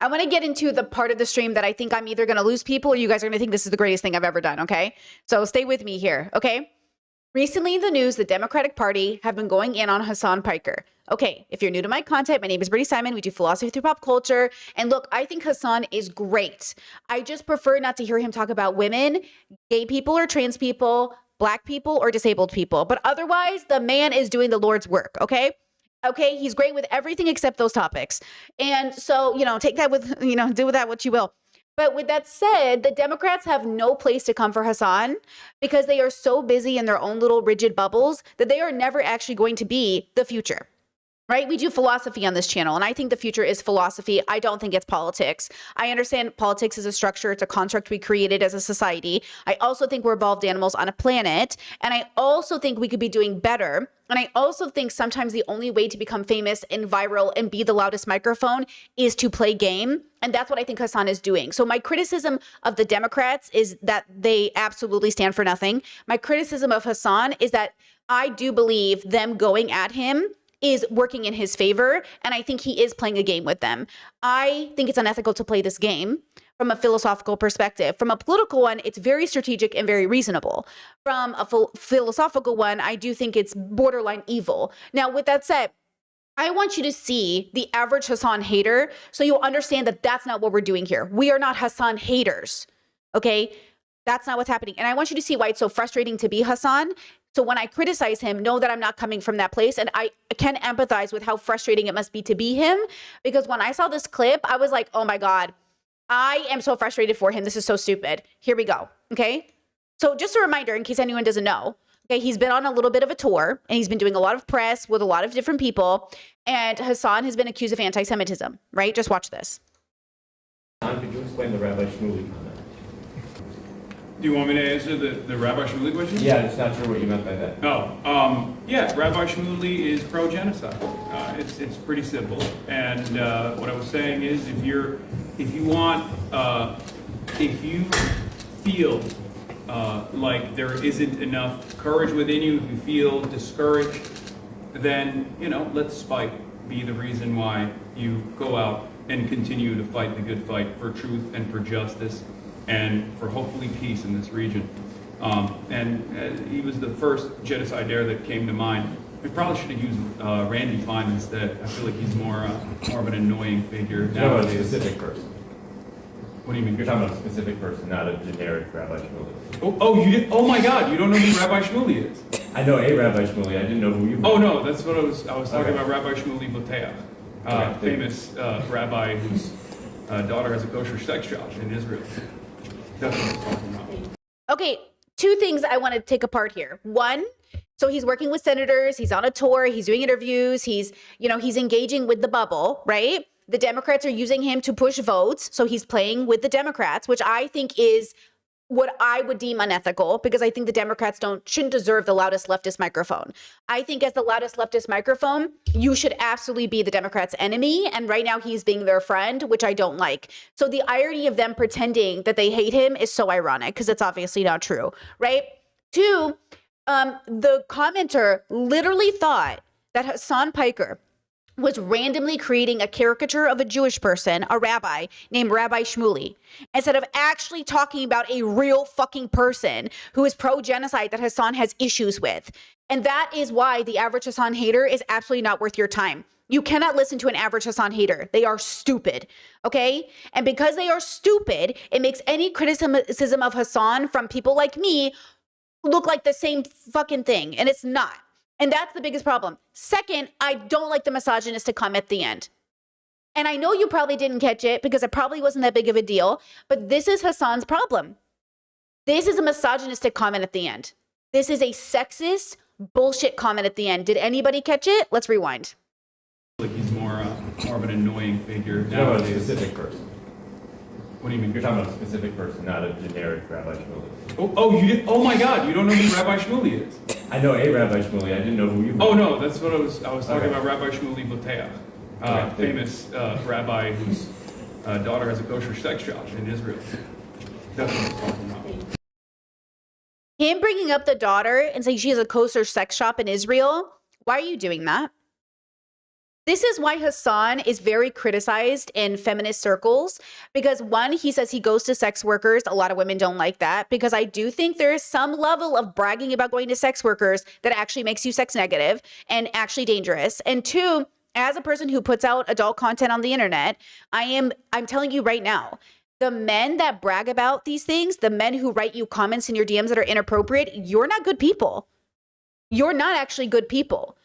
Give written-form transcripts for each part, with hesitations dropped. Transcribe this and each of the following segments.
I want to get into the part of the stream that I think I'm either going to lose people or you guys are going to think this is the greatest thing I've ever done, okay? So stay with me here, okay? Recently in the news, the Democratic Party have been going in on Hasan Piker. Okay, if you're new to my content, my name is Brittany Simon. We do philosophy through pop culture. And look, I think Hasan is great. I just prefer not to hear him talk about women, gay people or trans people, black people or disabled people. But otherwise, the man is doing the Lord's work, okay? Okay, he's great with everything except those topics. And so, take that with, do with that what you will. But with that said, the Democrats have no place to come for Hasan because they are so busy in their own little rigid bubbles that they are never actually going to be the future. Right? We do philosophy on this channel, and I think the future is philosophy. I don't think it's politics. I understand politics is a structure. It's a construct we created as a society. I also think we're evolved animals on a planet, and I also think we could be doing better. And I also think sometimes the only way to become famous and viral and be the loudest microphone is to play game. And that's what I think Hasan is doing. So my criticism of the Democrats is that they absolutely stand for nothing. My criticism of Hasan is that I do believe them going at him is working in his favor, and I think he is playing a game with them. I think it's unethical to play this game from a philosophical perspective. From a political one, it's very strategic and very reasonable. From a philosophical one, I do think it's borderline evil. Now, with that said, I want you to see the average Hasan hater so you'll understand that that's not what we're doing here. We are not Hasan haters, okay? That's not what's happening. And I want you to see why it's so frustrating to be Hasan. So when I criticize him, know that I'm not coming from that place. And I can empathize with how frustrating it must be to be him. Because when I saw this clip, I was like, oh my God, I am so frustrated for him. This is so stupid. Here we go. Okay. So just a reminder, in case anyone doesn't know, okay, he's been on a little bit of a tour and he's been doing a lot of press with a lot of different people. And Hasan has been accused of anti-Semitism, right? Just watch this. Could you explain the Rabbi Shmuley comment? Do you want me to answer the Rabbi Shmuley question? Yeah, it's not sure what you meant by that. Yeah, Rabbi Shmuley is pro-genocide. It's pretty simple. And what I was saying is, if you feel like there isn't enough courage within you, if you feel discouraged, then let spite be the reason why you go out and continue to fight the good fight for truth and for justice and for hopefully peace in this region. He was the first genocide dare that came to mind. We probably should have used Randy Fine instead. I feel like he's more of an annoying figure nowadays. You're talking about a specific person. What do you mean? You're talking about a specific person, not a generic Rabbi Shmuley. Oh my God! You don't know who Rabbi Shmuley is? I know a Rabbi Shmuley. I didn't know who you were. Oh no, that's what I was talking about. Rabbi Shmuley Boteach, famous rabbi whose daughter has a kosher sex shop in Israel. That's what I was talking about. Okay, two things I want to take apart here. One, so he's working with senators, he's on a tour, he's doing interviews, he's engaging with the bubble, right? The Democrats are using him to push votes, so he's playing with the Democrats, which I think is what I would deem unethical, because I think the Democrats shouldn't deserve the loudest leftist microphone. I think as the loudest leftist microphone, you should absolutely be the Democrats' enemy. And right now he's being their friend, which I don't like. So the irony of them pretending that they hate him is so ironic because it's obviously not true, right? Two, the commenter literally thought that Hasan Piker was randomly creating a caricature of a Jewish person, a rabbi named Rabbi Shmuley, instead of actually talking about a real fucking person who is pro-genocide that Hasan has issues with. And that is why the average Hasan hater is absolutely not worth your time. You cannot listen to an average Hasan hater. They are stupid, okay? And because they are stupid, it makes any criticism of Hasan from people like me look like the same fucking thing, and it's not. And that's the biggest problem. Second, I don't like the misogynistic comment at the end. And I know you probably didn't catch it because it probably wasn't that big of a deal, but this is Hasan's problem. This is a misogynistic comment at the end. This is a sexist bullshit comment at the end. Did anybody catch it? Let's rewind. Like he's more of an annoying figure You're talking about a nowadays. specific person. What do you mean? You're talking about a specific person, not a generic Rabbi Shmuley. Oh my God! You don't know who Rabbi Shmuley is? I know a Rabbi Shmuley. I didn't know who you were. Oh no, that's what I was talking about. Rabbi Shmuley Boteach, famous rabbi whose daughter has a kosher sex shop in Israel. That's what I was talking about. Him bringing up the daughter and saying she has a kosher sex shop in Israel. Why are you doing that? This is why Hasan is very criticized in feminist circles because one, he says he goes to sex workers. A lot of women don't like that because I do think there is some level of bragging about going to sex workers that actually makes you sex negative and actually dangerous. And two, as a person who puts out adult content on the internet, I'm telling you right now, the men that brag about these things, the men who write you comments in your DMs that are inappropriate, you're not good people. You're not actually good people.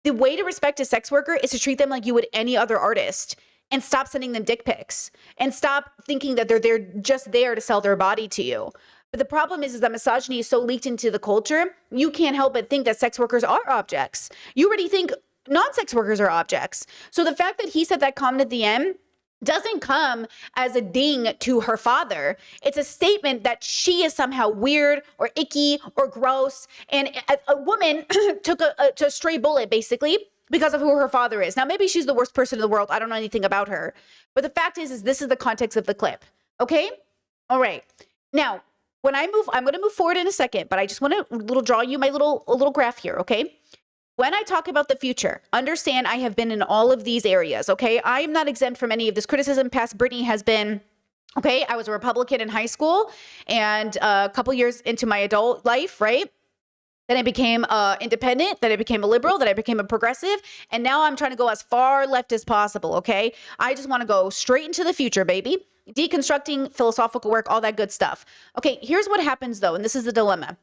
The way to respect a sex worker is to treat them like you would any other artist and stop sending them dick pics and stop thinking that they're just there to sell their body to you. But the problem is that misogyny is so leaked into the culture, you can't help but think that sex workers are objects. You already think non-sex workers are objects. So the fact that he said that comment at the end doesn't come as a ding to her father. It's a statement that she is somehow weird or icky or gross. And a woman took a stray bullet, basically, because of who her father is. Now, maybe she's the worst person in the world. I don't know anything about her. But the fact is this is the context of the clip. Okay? All right. Now, when I move, I'm going to move forward in a second, but I just want to draw you my little graph here, okay? When I talk about the future, understand I have been in all of these areas, okay? I am not exempt from any of this criticism. Past Brittany has been, okay? I was a Republican in high school and a couple years into my adult life, right? Then I became independent, then I became a liberal, then I became a progressive, and now I'm trying to go as far left as possible, okay? I just want to go straight into the future, baby. Deconstructing philosophical work, all that good stuff. Okay, here's what happens though, and this is the dilemma.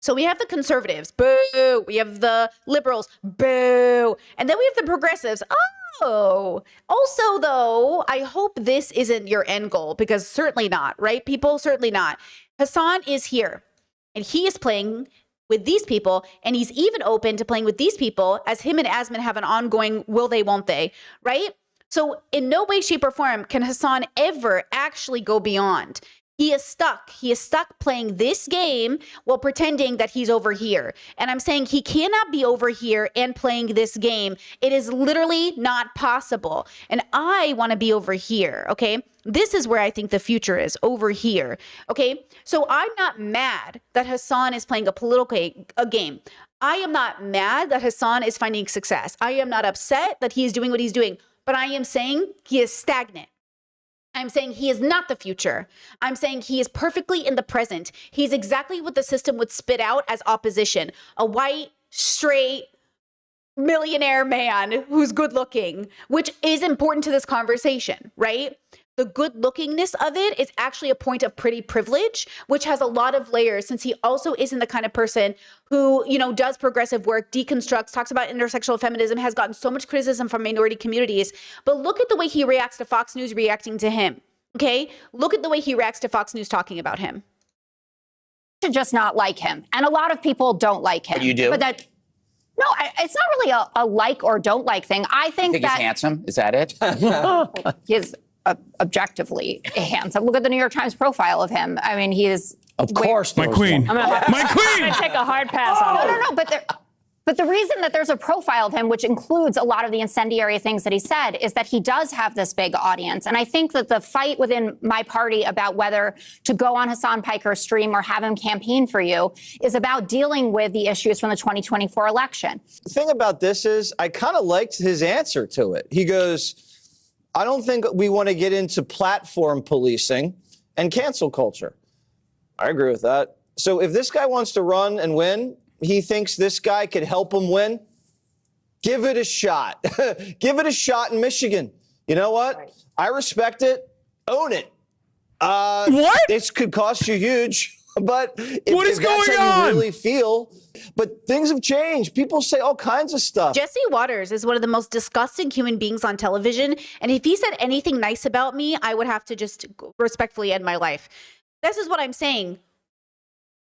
So we have the conservatives, boo. We have the liberals, boo. And then we have the progressives, oh. Also, though, I hope this isn't your end goal because certainly not, right? People, certainly not. Hasan is here and he is playing with these people and he's even open to playing with these people as him and Asmin have an ongoing will they, won't they, right? So in no way, shape or form can Hasan ever actually go beyond. He is stuck. He is stuck playing this game while pretending that he's over here. And I'm saying he cannot be over here and playing this game. It is literally not possible. And I want to be over here, okay? This is where I think the future is, over here, okay? So I'm not mad that Hasan is playing a political game. I am not mad that Hasan is finding success. I am not upset that he is doing what he's doing. But I am saying he is stagnant. I'm saying he is not the future. I'm saying he is perfectly in the present. He's exactly what the system would spit out as opposition. A white, straight, millionaire man who's good looking, which is important to this conversation, right? The good lookingness of it is actually a point of pretty privilege, which has a lot of layers since he also isn't the kind of person who, does progressive work, deconstructs, talks about intersectional feminism, has gotten so much criticism from minority communities. But look at the way he reacts to Fox News reacting to him. Okay? Look at the way he reacts to Fox News talking about him. To just not like him. And a lot of people don't like him. But you do? No, it's not really a like or don't like thing. I think Think that he's handsome? Is that it? he's objectively handsome. Look at the New York Times profile of him. I mean, he is. Of course. My queen. My queen. I'm gonna take a hard pass on it. No. But the reason that there's a profile of him, which includes a lot of the incendiary things that he said, is that he does have this big audience. And I think that the fight within my party about whether to go on Hasan Piker's stream or have him campaign for you is about dealing with the issues from the 2024 election. The thing about this is I kind of liked his answer to it. He goes, I don't think we want to get into platform policing and cancel culture. I agree with that. So if this guy wants to run and win, he thinks this guy could help him win, give it a shot. Give it a shot in Michigan. You know what? Right. I respect it. Own it. What? This could cost you huge, but if that's going how on? you really feel. But things have changed. People say all kinds of stuff. Jesse Waters is one of the most disgusting human beings on television. And if he said anything nice about me, I would have to just respectfully end my life. This is what I'm saying.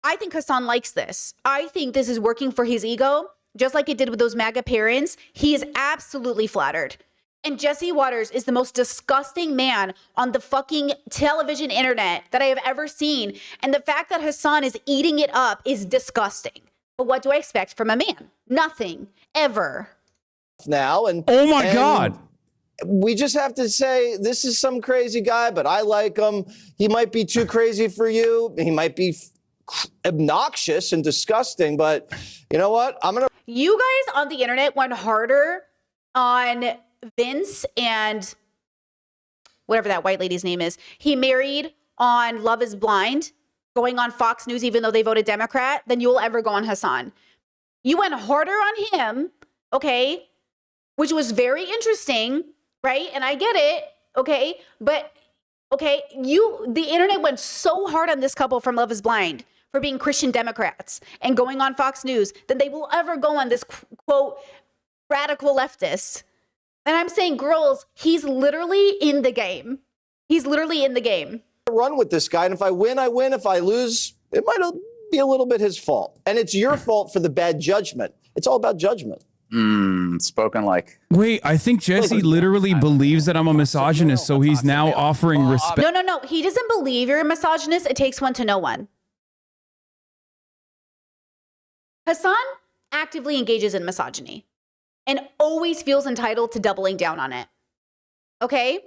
I think Hasan likes this. I think this is working for his ego, just like it did with those MAGA parents. He is absolutely flattered. And Jesse Waters is the most disgusting man on the fucking television internet that I have ever seen. And the fact that Hasan is eating it up is disgusting. But what do I expect from a man? Nothing. Ever. Now Oh my God. We just have to say, this is some crazy guy, but I like him. He might be too crazy for you. He might be obnoxious and disgusting, but you know what? You guys on the internet went harder on Vince and whatever that white lady's name is, he married on Love is Blind, going on Fox News, even though they voted Democrat, than you'll ever go on Hasan. You went harder on him, okay, which was very interesting, right? And I get it, okay, but okay, the internet went so hard on this couple from Love is Blind for being Christian Democrats and going on Fox News that they will ever go on this quote radical leftist. And I'm saying, girls, he's literally in the game. He's literally in the game. Run with this guy, and if I win, I win. If I lose, it might be a little bit his fault. And it's your fault for the bad judgment. It's all about judgment. Spoken like. Wait, I think Jesse literally believes that I'm a misogynist, so he's now offering respect. No. He doesn't believe you're a misogynist. It takes one to know one. Hasan actively engages in misogyny and always feels entitled to doubling down on it. Okay?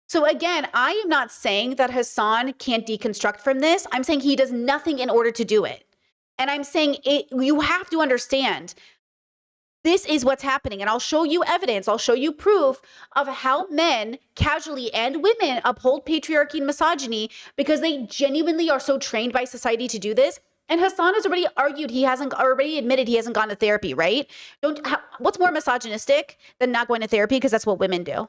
So again, I am not saying that Hasan can't deconstruct from this. I'm saying he does nothing in order to do it. And I'm saying you have to understand this is what's happening. And I'll show you evidence. I'll show you proof of how men casually and women uphold patriarchy and misogyny because they genuinely are so trained by society to do this. And Hasan has already argued already admitted he hasn't gone to therapy, right? What's more misogynistic than not going to therapy? Because that's what women do.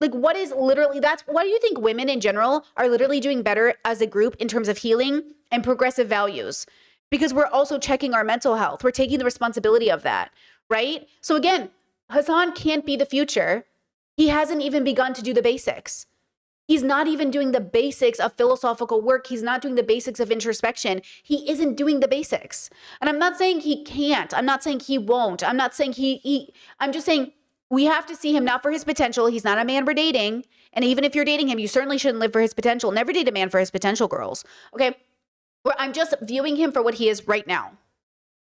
Like, why do you think women in general are literally doing better as a group in terms of healing and progressive values? Because we're also checking our mental health. We're taking the responsibility of that, right? So again, Hasan can't be the future. He hasn't even begun to do the basics. He's not even doing the basics of philosophical work. He's not doing the basics of introspection. He isn't doing the basics. And I'm not saying he can't. I'm not saying he won't. I'm not saying I'm just saying we have to see him not for his potential. He's not a man we're dating. And even if you're dating him, you certainly shouldn't live for his potential. Never date a man for his potential, girls. Okay? I'm just viewing him for what he is right now.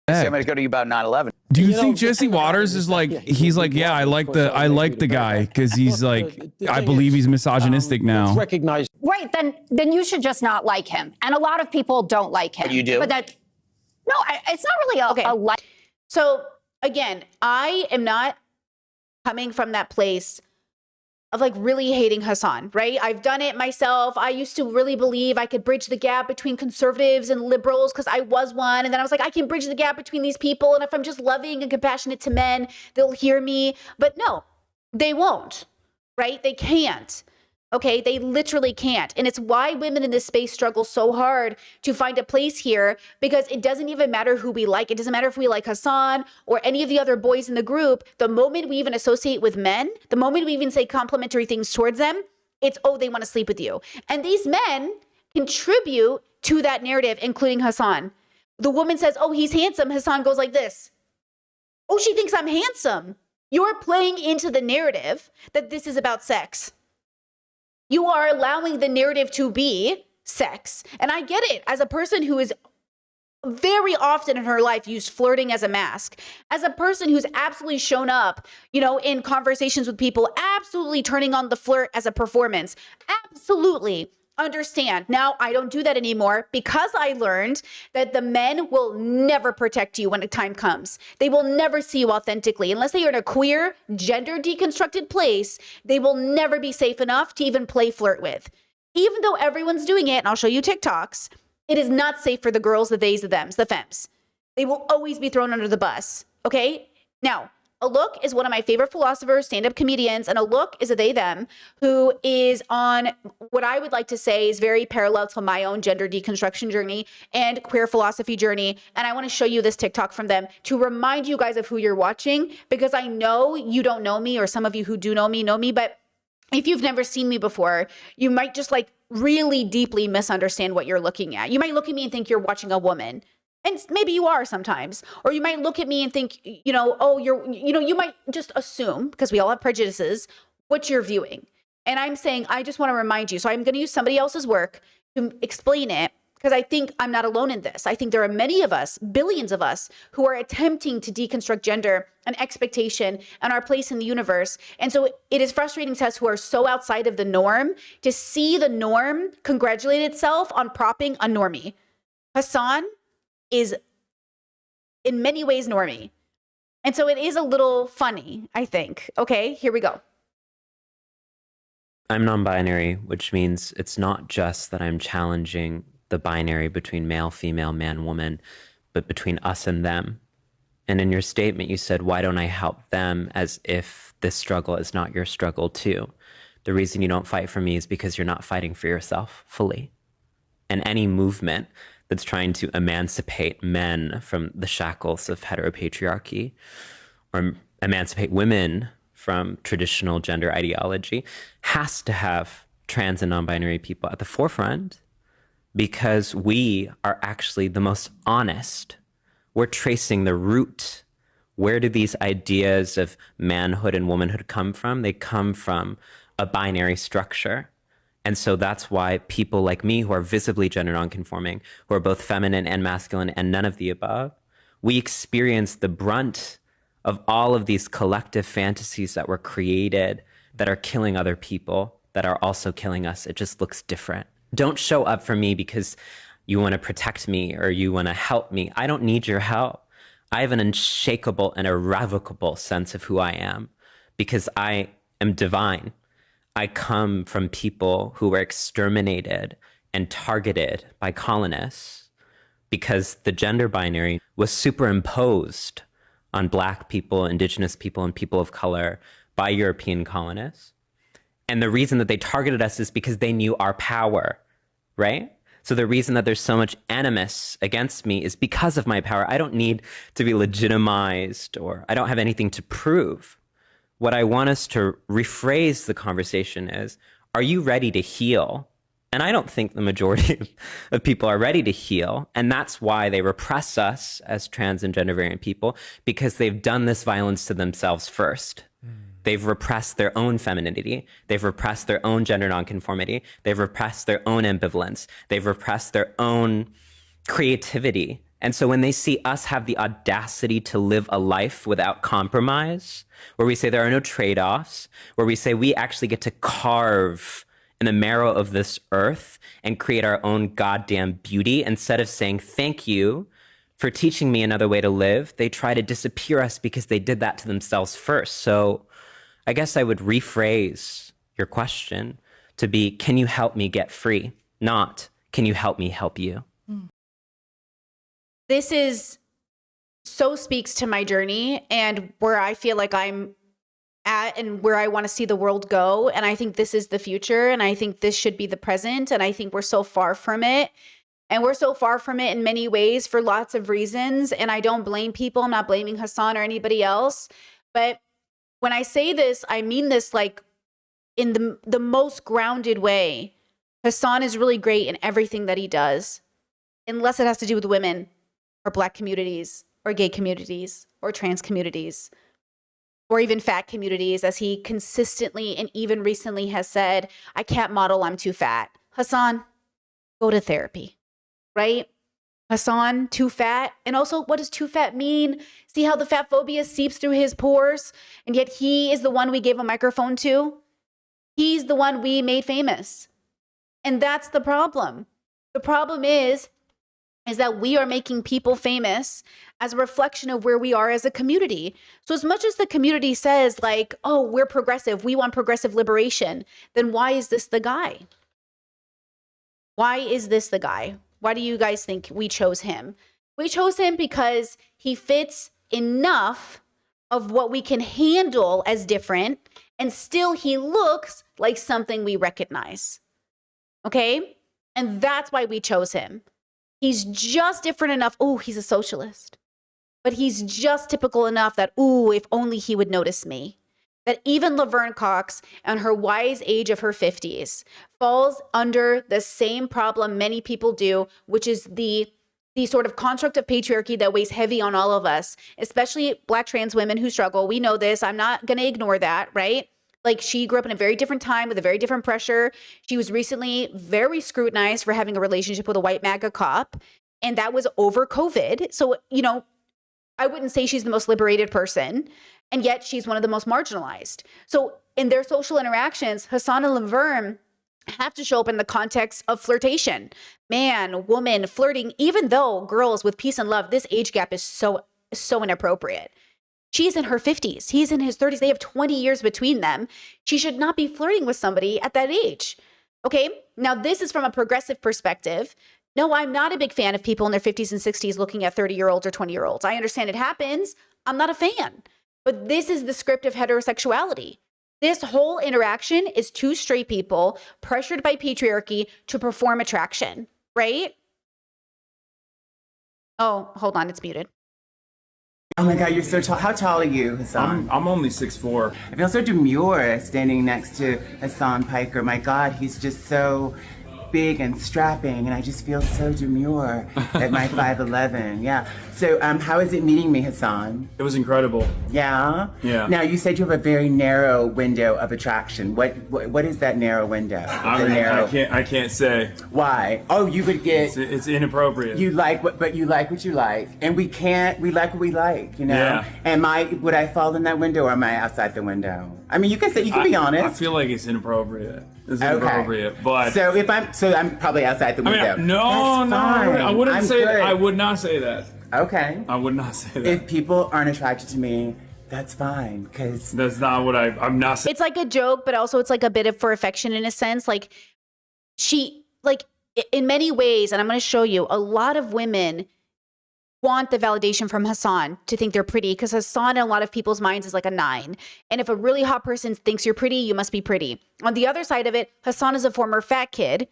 I'm going to go to you about 9/11. Do you think Jesse Waters is like, he's like, yeah, I like the guy because he's like, I believe he's misogynistic now. Recognize. Right, then you should just not like him. And a lot of people don't like him. You do? But it's not really a like. So again, I am not coming from that place of like really hating Hasan, right? I've done it myself. I used to really believe I could bridge the gap between conservatives and liberals because I was one. And then I was like, I can bridge the gap between these people. And if I'm just loving and compassionate to men, they'll hear me. But no, they won't, right? They can't. Okay, they literally can't. And it's why women in this space struggle so hard to find a place here because it doesn't even matter who we like. It doesn't matter if we like Hasan or any of the other boys in the group. The moment we even associate with men, the moment we even say complimentary things towards them, it's, oh, they want to sleep with you. And these men contribute to that narrative, including Hasan. The woman says, oh, he's handsome. Hasan goes like this. Oh, she thinks I'm handsome. You're playing into the narrative that this is about sex. You are allowing the narrative to be sex. And I get it. As a person who is very often in her life used flirting as a mask, as a person who's absolutely shown up, in conversations with people, absolutely turning on the flirt as a performance, absolutely understand. Now, I don't do that anymore because I learned that the men will never protect you when the time comes. They will never see you authentically. Unless they are in a queer, gender deconstructed place, they will never be safe enough to even play flirt with. Even though everyone's doing it, and I'll show you TikToks, it is not safe for the girls, the theys, the thems, the femmes. They will always be thrown under the bus, okay? Now, Alok is one of my favorite philosophers, stand-up comedians, and Alok is a they-them who is on what I would like to say is very parallel to my own gender deconstruction journey and queer philosophy journey. And I want to show you this TikTok from them to remind you guys of who you're watching because I know you don't know me or some of you who do know me, but if you've never seen me before, you might just like really deeply misunderstand what you're looking at. You might look at me and think you're watching a woman. And maybe you are sometimes, or you might look at me and think, you might just assume, because we all have prejudices, what you're viewing. And I'm saying, I just want to remind you. So I'm going to use somebody else's work to explain it, because I think I'm not alone in this. I think there are many of us, billions of us, who are attempting to deconstruct gender and expectation and our place in the universe. And so it is frustrating to us who are so outside of the norm to see the norm congratulate itself on propping a normie. Hasan is in many ways normie. And so it is a little funny, I think. Okay, here we go. I'm non-binary, which means it's not just that I'm challenging the binary between male, female, man, woman, but between us and them. And in your statement, you said, why don't I help them, as if this struggle is not your struggle too? The reason you don't fight for me is because you're not fighting for yourself fully. And any movement that's trying to emancipate men from the shackles of heteropatriarchy, or emancipate women from traditional gender ideology, has to have trans and non-binary people at the forefront, because we are actually the most honest. We're tracing the root. Where do these ideas of manhood and womanhood come from? They come from a binary structure. And so that's why people like me, who are visibly gender nonconforming, who are both feminine and masculine and none of the above, we experience the brunt of all of these collective fantasies that were created that are killing other people, that are also killing us. It just looks different. Don't show up for me because you want to protect me or you want to help me. I don't need your help. I have an unshakable and irrevocable sense of who I am because I am divine. I come from people who were exterminated and targeted by colonists because the gender binary was superimposed on Black people, Indigenous people, and people of color by European colonists. And the reason that they targeted us is because they knew our power, right? So the reason that there's so much animus against me is because of my power. I don't need to be legitimized, or I don't have anything to prove. What I want us to rephrase the conversation is, are you ready to heal? And I don't think the majority of people are ready to heal. And that's why they repress us as trans and gender variant people, because they've done this violence to themselves first. They've repressed their own femininity. They've repressed their own gender nonconformity. They've repressed their own ambivalence. They've repressed their own creativity. And so when they see us have the audacity to live a life without compromise, where we say there are no trade-offs, where we say we actually get to carve in the marrow of this earth and create our own goddamn beauty, instead of saying thank you for teaching me another way to live, they try to disappear us because they did that to themselves first. So I guess I would rephrase your question to be, can you help me get free? Not, can you help me help you? This is so speaks to my journey and where I feel like I'm at and where I want to see the world go. And I think this is the future. And I think this should be the present. And I think we're so far from it. And we're so far from it in many ways for lots of reasons. And I don't blame people. I'm not blaming Hasan or anybody else. But when I say this, I mean this like in the most grounded way. Hasan is really great in everything that he does, unless it has to do with women or Black communities or gay communities or trans communities or even fat communities, as he consistently and even recently has said, I can't model, I'm too fat. Hasan, go to therapy, right? Hasan, too fat. And also, what does too fat mean? See how the fat phobia seeps through his pores? And yet he is the one we gave a microphone to. He's the one we made famous. And that's the problem. The problem is that we are making people famous as a reflection of where we are as a community. So as much as the community says like, oh, we're progressive, we want progressive liberation, then why is this the guy? Why is this the guy? Why do you guys think we chose him? We chose him because he fits enough of what we can handle as different, and still he looks like something we recognize. Okay? And that's why we chose him. He's just different enough. Oh, he's a socialist. But he's just typical enough that, ooh, if only he would notice me. That even Laverne Cox, in her wise age of her 50s, falls under the same problem many people do, which is the sort of construct of patriarchy that weighs heavy on all of us, especially Black trans women who struggle. We know this. I'm not going to ignore that, right? Like, she grew up in a very different time with a very different pressure. She was recently very scrutinized for having a relationship with a white MAGA cop, and that was over COVID. So, you know, I wouldn't say she's the most liberated person, and yet she's one of the most marginalized. So in their social interactions, Hasan and Laverne have to show up in the context of flirtation. Man, woman, flirting, even though girls with peace and love, this age gap is so inappropriate. She's in her 50s. He's in his 30s. They have 20 years between them. She should not be flirting with somebody at that age. Okay? Now, this is from a progressive perspective. No, I'm not a big fan of people in their 50s and 60s looking at 30-year-olds or 20-year-olds. I understand it happens. I'm not a fan. But this is the script of heterosexuality. This whole interaction is two straight people pressured by patriarchy to perform attraction, right? Oh, hold on. It's muted. Oh my God, you're so tall. How tall are you, Hasan? I'm only 6'4". I feel so demure standing next to Hasan Piker. My God, he's just so big and strapping, and I just feel so demure at my 5'11". Yeah. So, how is it meeting me, Hasan? It was incredible. Yeah. Yeah. Now you said you have a very narrow window of attraction. What is that narrow window? I can't say. Why? Oh, you would get. It's inappropriate. You like but you like what you like, and we like what we like, you know. Yeah. Would I fall in that window, or am I outside the window? I mean, you can be honest. I feel like it's inappropriate. It's inappropriate, but so I'm probably outside the window. I wouldn't say that. I would not say that. Okay. I would not say that. If people aren't attracted to me, that's fine, because that's not what I'm not saying. It's like a joke, but also it's like a bit of for affection in a sense. Like in many ways, and I'm going to show you, a lot of women want the validation from Hasan to think they're pretty, because Hasan in a lot of people's minds is like a 9. And if a really hot person thinks you're pretty, you must be pretty. On the other side of it, Hasan is a former fat kid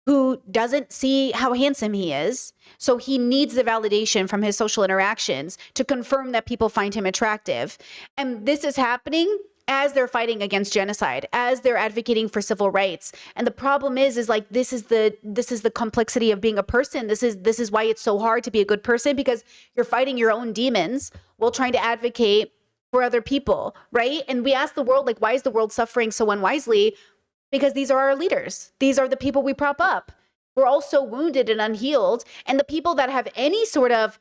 who doesn't see how handsome he is. So he needs the validation from his social interactions to confirm that people find him attractive. And this is happening as they're fighting against genocide, as they're advocating for civil rights. And the problem is like, this is the complexity of being a person. This is why it's so hard to be a good person, because you're fighting your own demons while trying to advocate for other people, right? And we ask the world, like, why is the world suffering so unwisely? Because these are our leaders. These are the people we prop up. We're all so wounded and unhealed. And the people that have any sort of,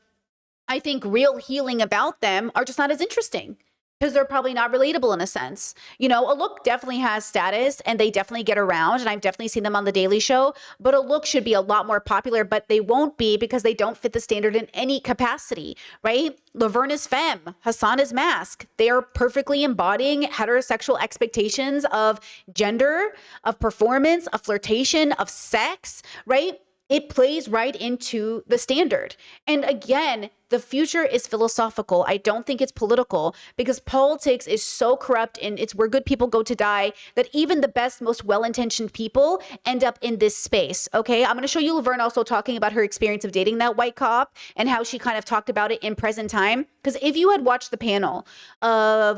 I think, real healing about them are just not as interesting, because they're probably not relatable in a sense. You know, a look definitely has status and they definitely get around, and I've definitely seen them on The Daily Show, but a look should be a lot more popular, but they won't be because they don't fit the standard in any capacity, right? Laverne is femme, Hasan is masc. They are perfectly embodying heterosexual expectations of gender, of performance, of flirtation, of sex, right? It plays right into the standard. And again, the future is philosophical. I don't think it's political, because politics is so corrupt and it's where good people go to die that even the best, most well-intentioned people end up in this space. Okay, I'm going to show you Laverne also talking about her experience of dating that white cop and how she kind of talked about it in present time. Because if you had watched the panel of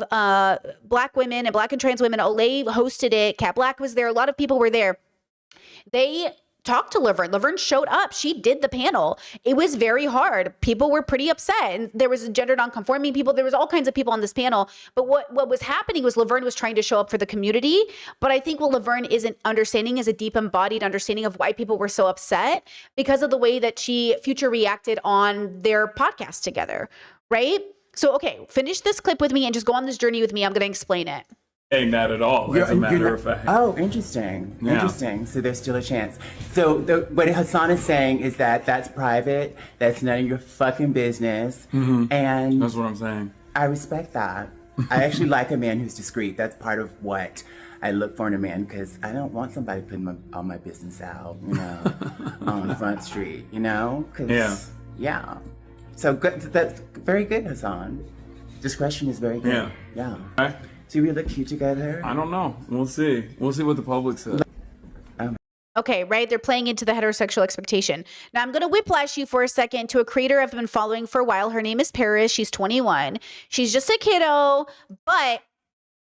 Black women and Black and trans women, Olay hosted it, Kat Black was there, a lot of people were there. They talked to Laverne. Laverne showed up. She did the panel. It was very hard. People were pretty upset. And there was gender nonconforming people. There was all kinds of people on this panel. But what was happening was Laverne was trying to show up for the community. But I think what Laverne isn't understanding is a deep embodied understanding of why people were so upset, because of the way that she future reacted on their podcast together, right? So, okay, finish this clip with me and just go on this journey with me. I'm going to explain it. Saying that at all, as a matter of fact. Oh, interesting. Yeah. Interesting. So there's still a chance. So what Hasan is saying is that that's private. That's none of your fucking business. Mm-hmm. And that's what I'm saying. I respect that. I actually like a man who's discreet. That's part of what I look for in a man, because I don't want somebody putting all my business out, you know, on Front Street, you know? Yeah. So good. That's very good, Hasan. Discretion is very good. Yeah. Okay. Do we look cute together? I don't know. We'll see. We'll see what the public says. Okay, right? They're playing into the heterosexual expectation. Now, I'm going to whiplash you for a second to a creator I've been following for a while. Her name is Paris. She's 21. She's just a kiddo, but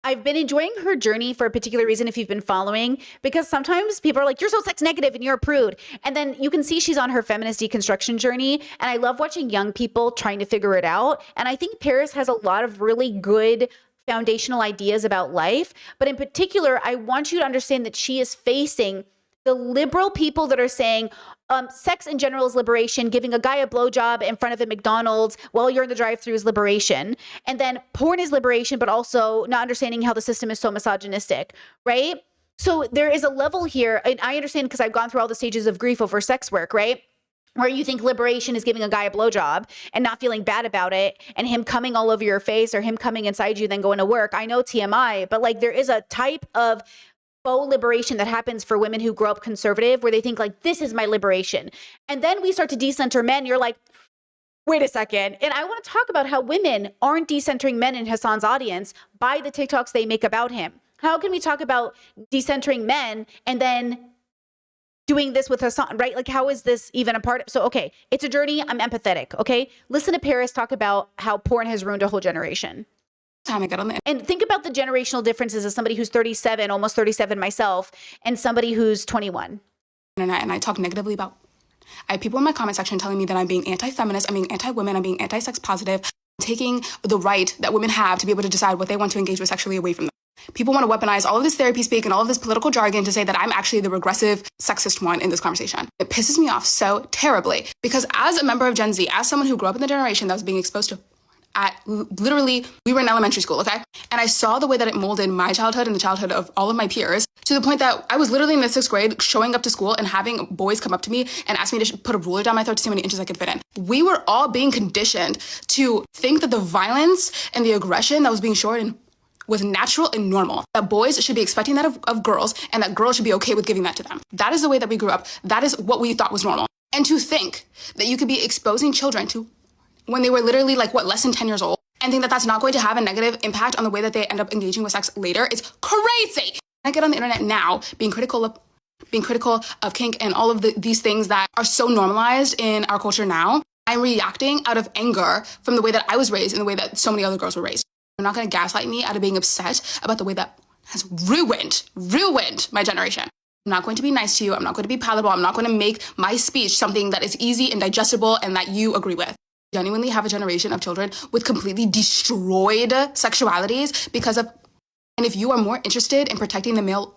I've been enjoying her journey for a particular reason, if you've been following, because sometimes people are like, you're so sex negative and you're a prude. And then you can see she's on her feminist deconstruction journey. And I love watching young people trying to figure it out. And I think Paris has a lot of really good foundational ideas about life. But in particular, I want you to understand that she is facing the liberal people that are saying sex in general is liberation, giving a guy a blowjob in front of a McDonald's while you're in the drive-thru is liberation. And then porn is liberation, but also not understanding how the system is so misogynistic, right? So there is a level here, and I understand because I've gone through all the stages of grief over sex work, right? where you think liberation is giving a guy a blowjob and not feeling bad about it and him coming all over your face or him coming inside you, then going to work. I know TMI, but like there is a type of faux liberation that happens for women who grow up conservative where they think like, this is my liberation. And then we start to decenter men. You're like, wait a second. And I want to talk about how women aren't decentering men in Hasan's audience by the TikToks they make about him. How can we talk about decentering men and then doing this with Hasan, right? Like, how is this even a part of? So, okay, it's a journey. I'm empathetic, okay? Listen to Paris talk about how porn has ruined a whole generation. Time I get on the And think about the generational differences of somebody who's 37, almost 37 myself, and somebody who's 21. internet and I talk negatively about. I have people in my comment section telling me that I'm being anti-feminist, I'm being anti-women, I'm being anti-sex positive, taking the right that women have to be able to decide what they want to engage with sexually away from them. People want to weaponize all of this therapy speak and all of this political jargon to say that I'm actually the regressive, sexist one in this conversation. It pisses me off so terribly because as a member of Gen Z, as someone who grew up in the generation that was being exposed to literally, we were in elementary school, okay? And I saw the way that it molded my childhood and the childhood of all of my peers to the point that I was literally in the 6th grade showing up to school and having boys come up to me and ask me to put a ruler down my throat to see how many inches I could fit in. We were all being conditioned to think that the violence and the aggression that was being shown in was natural and normal, that boys should be expecting that of girls and that girls should be okay with giving that to them. That is the way that we grew up. That is what we thought was normal. And to think that you could be exposing children to when they were literally like, less than 10 years old, and think that that's not going to have a negative impact on the way that they end up engaging with sex later, it's crazy. I get on the internet now being critical of kink and all of these things that are so normalized in our culture now. I'm reacting out of anger from the way that I was raised and the way that so many other girls were raised. You're not going to gaslight me out of being upset about the way that has ruined my generation. I'm not going to be nice to you. I'm not going to be palatable. I'm not going to make my speech something that is easy and digestible and that you agree with. Genuinely have a generation of children with completely destroyed sexualities because of, and if you are more interested in protecting the male,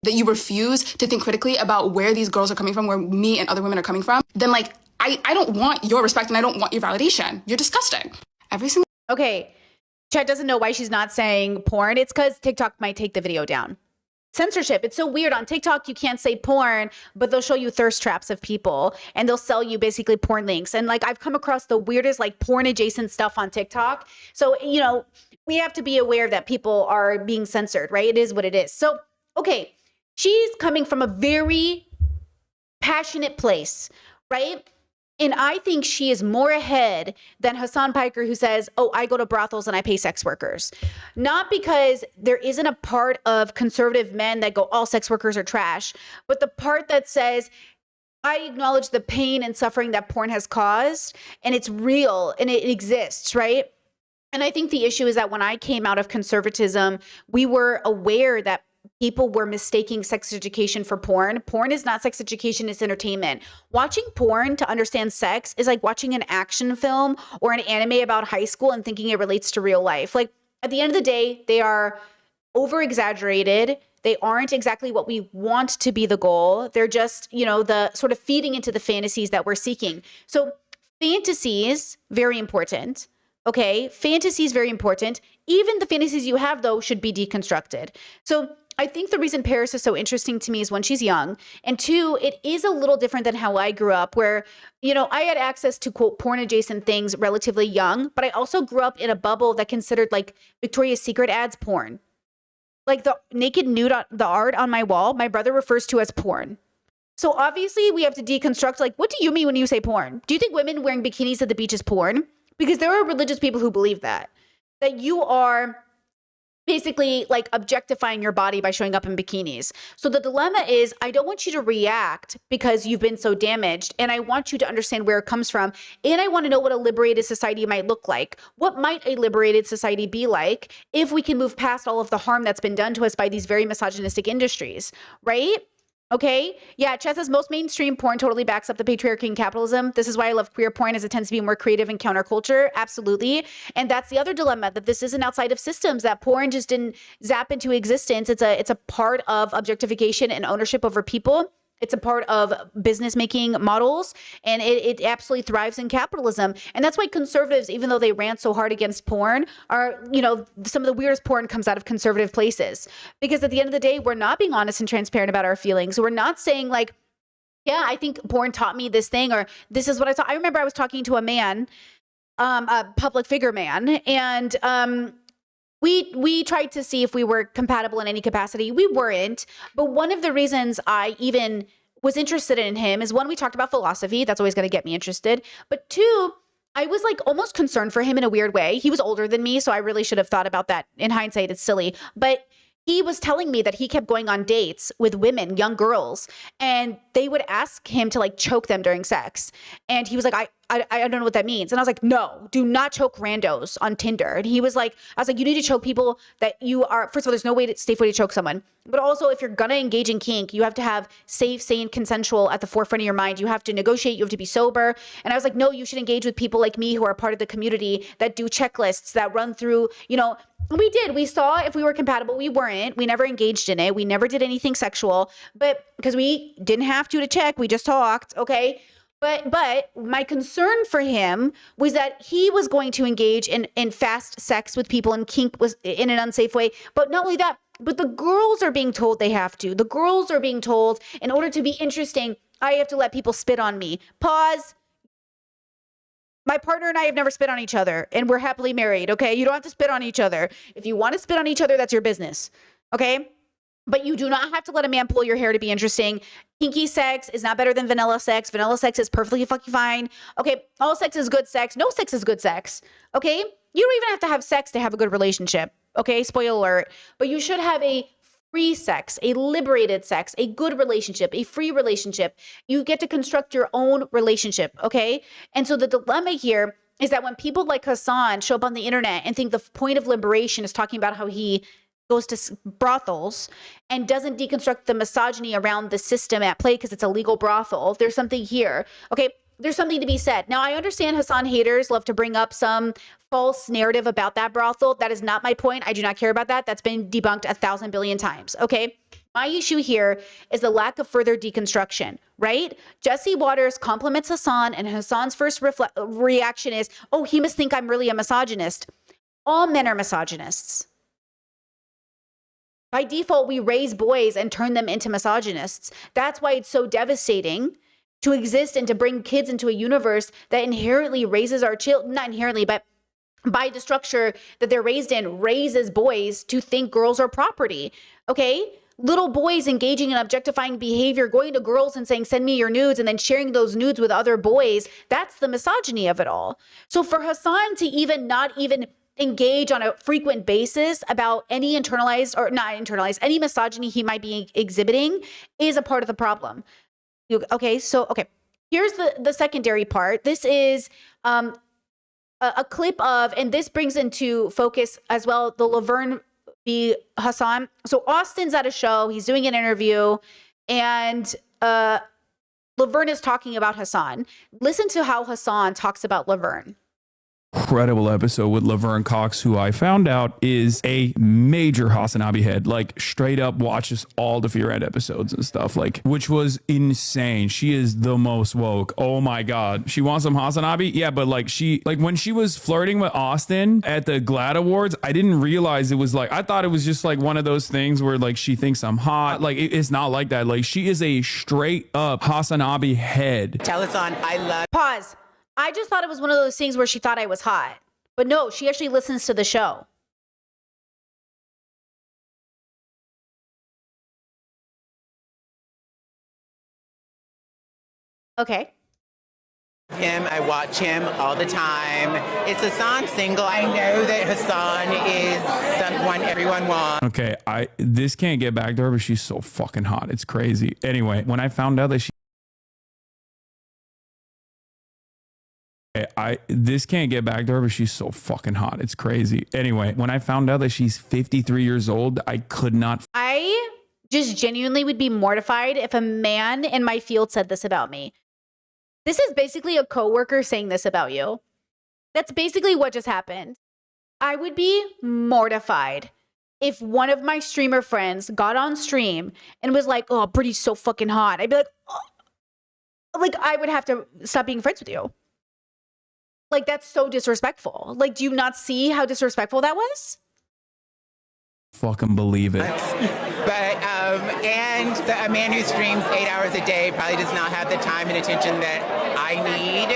that you refuse to think critically about where these girls are coming from, where me and other women are coming from, then like, I don't want your respect and I don't want your validation. You're disgusting. Every single. Okay. Chat doesn't know why she's not saying porn. It's because TikTok might take the video down. Censorship. It's so weird. On TikTok, you can't say porn, but they'll show you thirst traps of people and they'll sell you basically porn links. And like, I've come across the weirdest like porn adjacent stuff on TikTok. So, you know, we have to be aware that people are being censored, right? It is what it is. So, okay. She's coming from a very passionate place, right? And I think she is more ahead than Hasan Piker, who says, oh, I go to brothels and I pay sex workers. Not because there isn't a part of conservative men that go, all sex workers are trash, but the part that says, I acknowledge the pain and suffering that porn has caused, and it's real and it exists, right? And I think the issue is that when I came out of conservatism, we were aware that people were mistaking sex education for porn. Porn is not sex education, it's entertainment. Watching porn to understand sex is like watching an action film or an anime about high school and thinking it relates to real life. Like at the end of the day, they are over exaggerated. They aren't exactly what we want to be the goal. They're just, you know, the sort of feeding into the fantasies that we're seeking. So fantasies, very important. Okay, fantasies, very important. Even the fantasies you have, though, should be deconstructed. So I think the reason Paris is so interesting to me is one, she's young, and two, it is a little different than how I grew up where, you know, I had access to quote porn adjacent things relatively young, but I also grew up in a bubble that considered like Victoria's Secret ads porn. Like the naked nude, the art on my wall, my brother refers to as porn. So obviously we have to deconstruct, like, what do you mean when you say porn? Do you think women wearing bikinis at the beach is porn? Because there are religious people who believe that you are basically like objectifying your body by showing up in bikinis. So the dilemma is, I don't want you to react because you've been so damaged, and I want you to understand where it comes from, and I want to know what a liberated society might look like. What might a liberated society be like if we can move past all of the harm that's been done to us by these very misogynistic industries, right? Okay. Yeah. Chet says most mainstream porn totally backs up the patriarchy and capitalism. This is why I love queer porn, as it tends to be more creative and counterculture. Absolutely. And that's the other dilemma, that this isn't outside of systems, that porn just didn't zap into existence. It's a part of objectification and ownership over people. It's a part of business making models, and it absolutely thrives in capitalism. And that's why conservatives, even though they rant so hard against porn, are, you know, some of the weirdest porn comes out of conservative places. Because at the end of the day, we're not being honest and transparent about our feelings. We're not saying like, Yeah, I think porn taught me this thing, or this is what I saw. I remember I was talking to a man, a public figure man, and we tried to see if we were compatible in any capacity. We weren't, but one of the reasons I even was interested in him is, one, we talked about philosophy. That's always going to get me interested. But two, I was like almost concerned for him in a weird way. He was older than me, so I really should have thought about that. In hindsight, it's silly. But he was telling me that he kept going on dates with women, young girls, and they would ask him to like choke them during sex. And he was like, I don't know what that means. And I was like, no, do not choke randos on Tinder. And he was like, I was like, you need to choke people that you are, first of all, there's no safe way to choke someone. But also, if you're gonna engage in kink, you have to have safe, sane, consensual at the forefront of your mind. You have to negotiate, you have to be sober. And I was like, no, you should engage with people like me who are part of the community that do checklists, that run through, we did. We saw if we were compatible. We weren't. We never engaged in it. We never did anything sexual, but because we didn't have to check, we just talked. Okay. But my concern for him was that he was going to engage in fast sex with people, and kink was in an unsafe way. But not only that, but the girls are being told they have to. The girls are being told, in order to be interesting, I have to let people spit on me. Pause. My partner and I have never spit on each other, and we're happily married, okay? You don't have to spit on each other. If you want to spit on each other, that's your business, okay? But you do not have to let a man pull your hair to be interesting. Kinky sex is not better than vanilla sex. Vanilla sex is perfectly fucking fine. Okay, all sex is good sex. No sex is good sex, okay? You don't even have to have sex to have a good relationship, okay? Spoiler alert. But you should have a free sex, a liberated sex, a good relationship, a free relationship. You get to construct your own relationship, okay? And so the dilemma here is that when people like Hasan show up on the internet and think the point of liberation is talking about how he goes to brothels and doesn't deconstruct the misogyny around the system at play because it's a legal brothel, there's something here, okay? There's something to be said. Now, I understand Hasan haters love to bring up some false narrative about that brothel. That is not my point. I do not care about that. That's been debunked 1,000 billion times, okay? My issue here is the lack of further deconstruction, right? Jesse Waters compliments Hasan, and Hasan's first reaction is, oh, he must think I'm really a misogynist. All men are misogynists. By default, we raise boys and turn them into misogynists. That's why it's so devastating to exist and to bring kids into a universe that inherently raises our children, not inherently, but by the structure that they're raised in, raises boys to think girls are property, okay? Little boys engaging in objectifying behavior, going to girls and saying, send me your nudes, and then sharing those nudes with other boys, that's the misogyny of it all. So for Hasan to not even engage on a frequent basis about any internalized, or not internalized, any misogyny he might be exhibiting is a part of the problem. Okay, here's the secondary part. This is a clip of, and this brings into focus as well, the Laverne v. Hasan. So Austin's at a show, he's doing an interview, and Laverne is talking about Hasan. Listen to how Hasan talks about Laverne. Incredible episode with Laverne Cox, who I found out is a major Hasanabi head, like straight up watches all the Fear Ed episodes and stuff, like, which was insane. She is the most woke. Oh my God. She wants some Hasanabi? Yeah, but like when she was flirting with Austin at the GLAAD Awards, I didn't realize it was like, I thought it was just like one of those things where like she thinks I'm hot. Like it's not like that. Like she is a straight up Hasanabi head. Tell us on I love. Pause. I just thought it was one of those things where she thought I was hot. But no, she actually listens to the show. Okay. I watch him all the time. Is Hasan single? I know that Hasan is someone everyone wants. Okay, this can't get back to her, but she's so fucking hot. It's crazy. Anyway, when I found out that this can't get back to her, but she's so fucking hot. It's crazy. Anyway, when I found out that she's 53 years old, I could not. I just genuinely would be mortified if a man in my field said this about me. This is basically a coworker saying this about you. That's basically what just happened. I would be mortified if one of my streamer friends got on stream and was like, oh, Brittany's so fucking hot. I'd be like, oh. Like, I would have to stop being friends with you. Like, that's so disrespectful. Like, do you not see how disrespectful that was? Fucking believe it. But And a man who streams 8 hours a day probably does not have the time and attention that I need.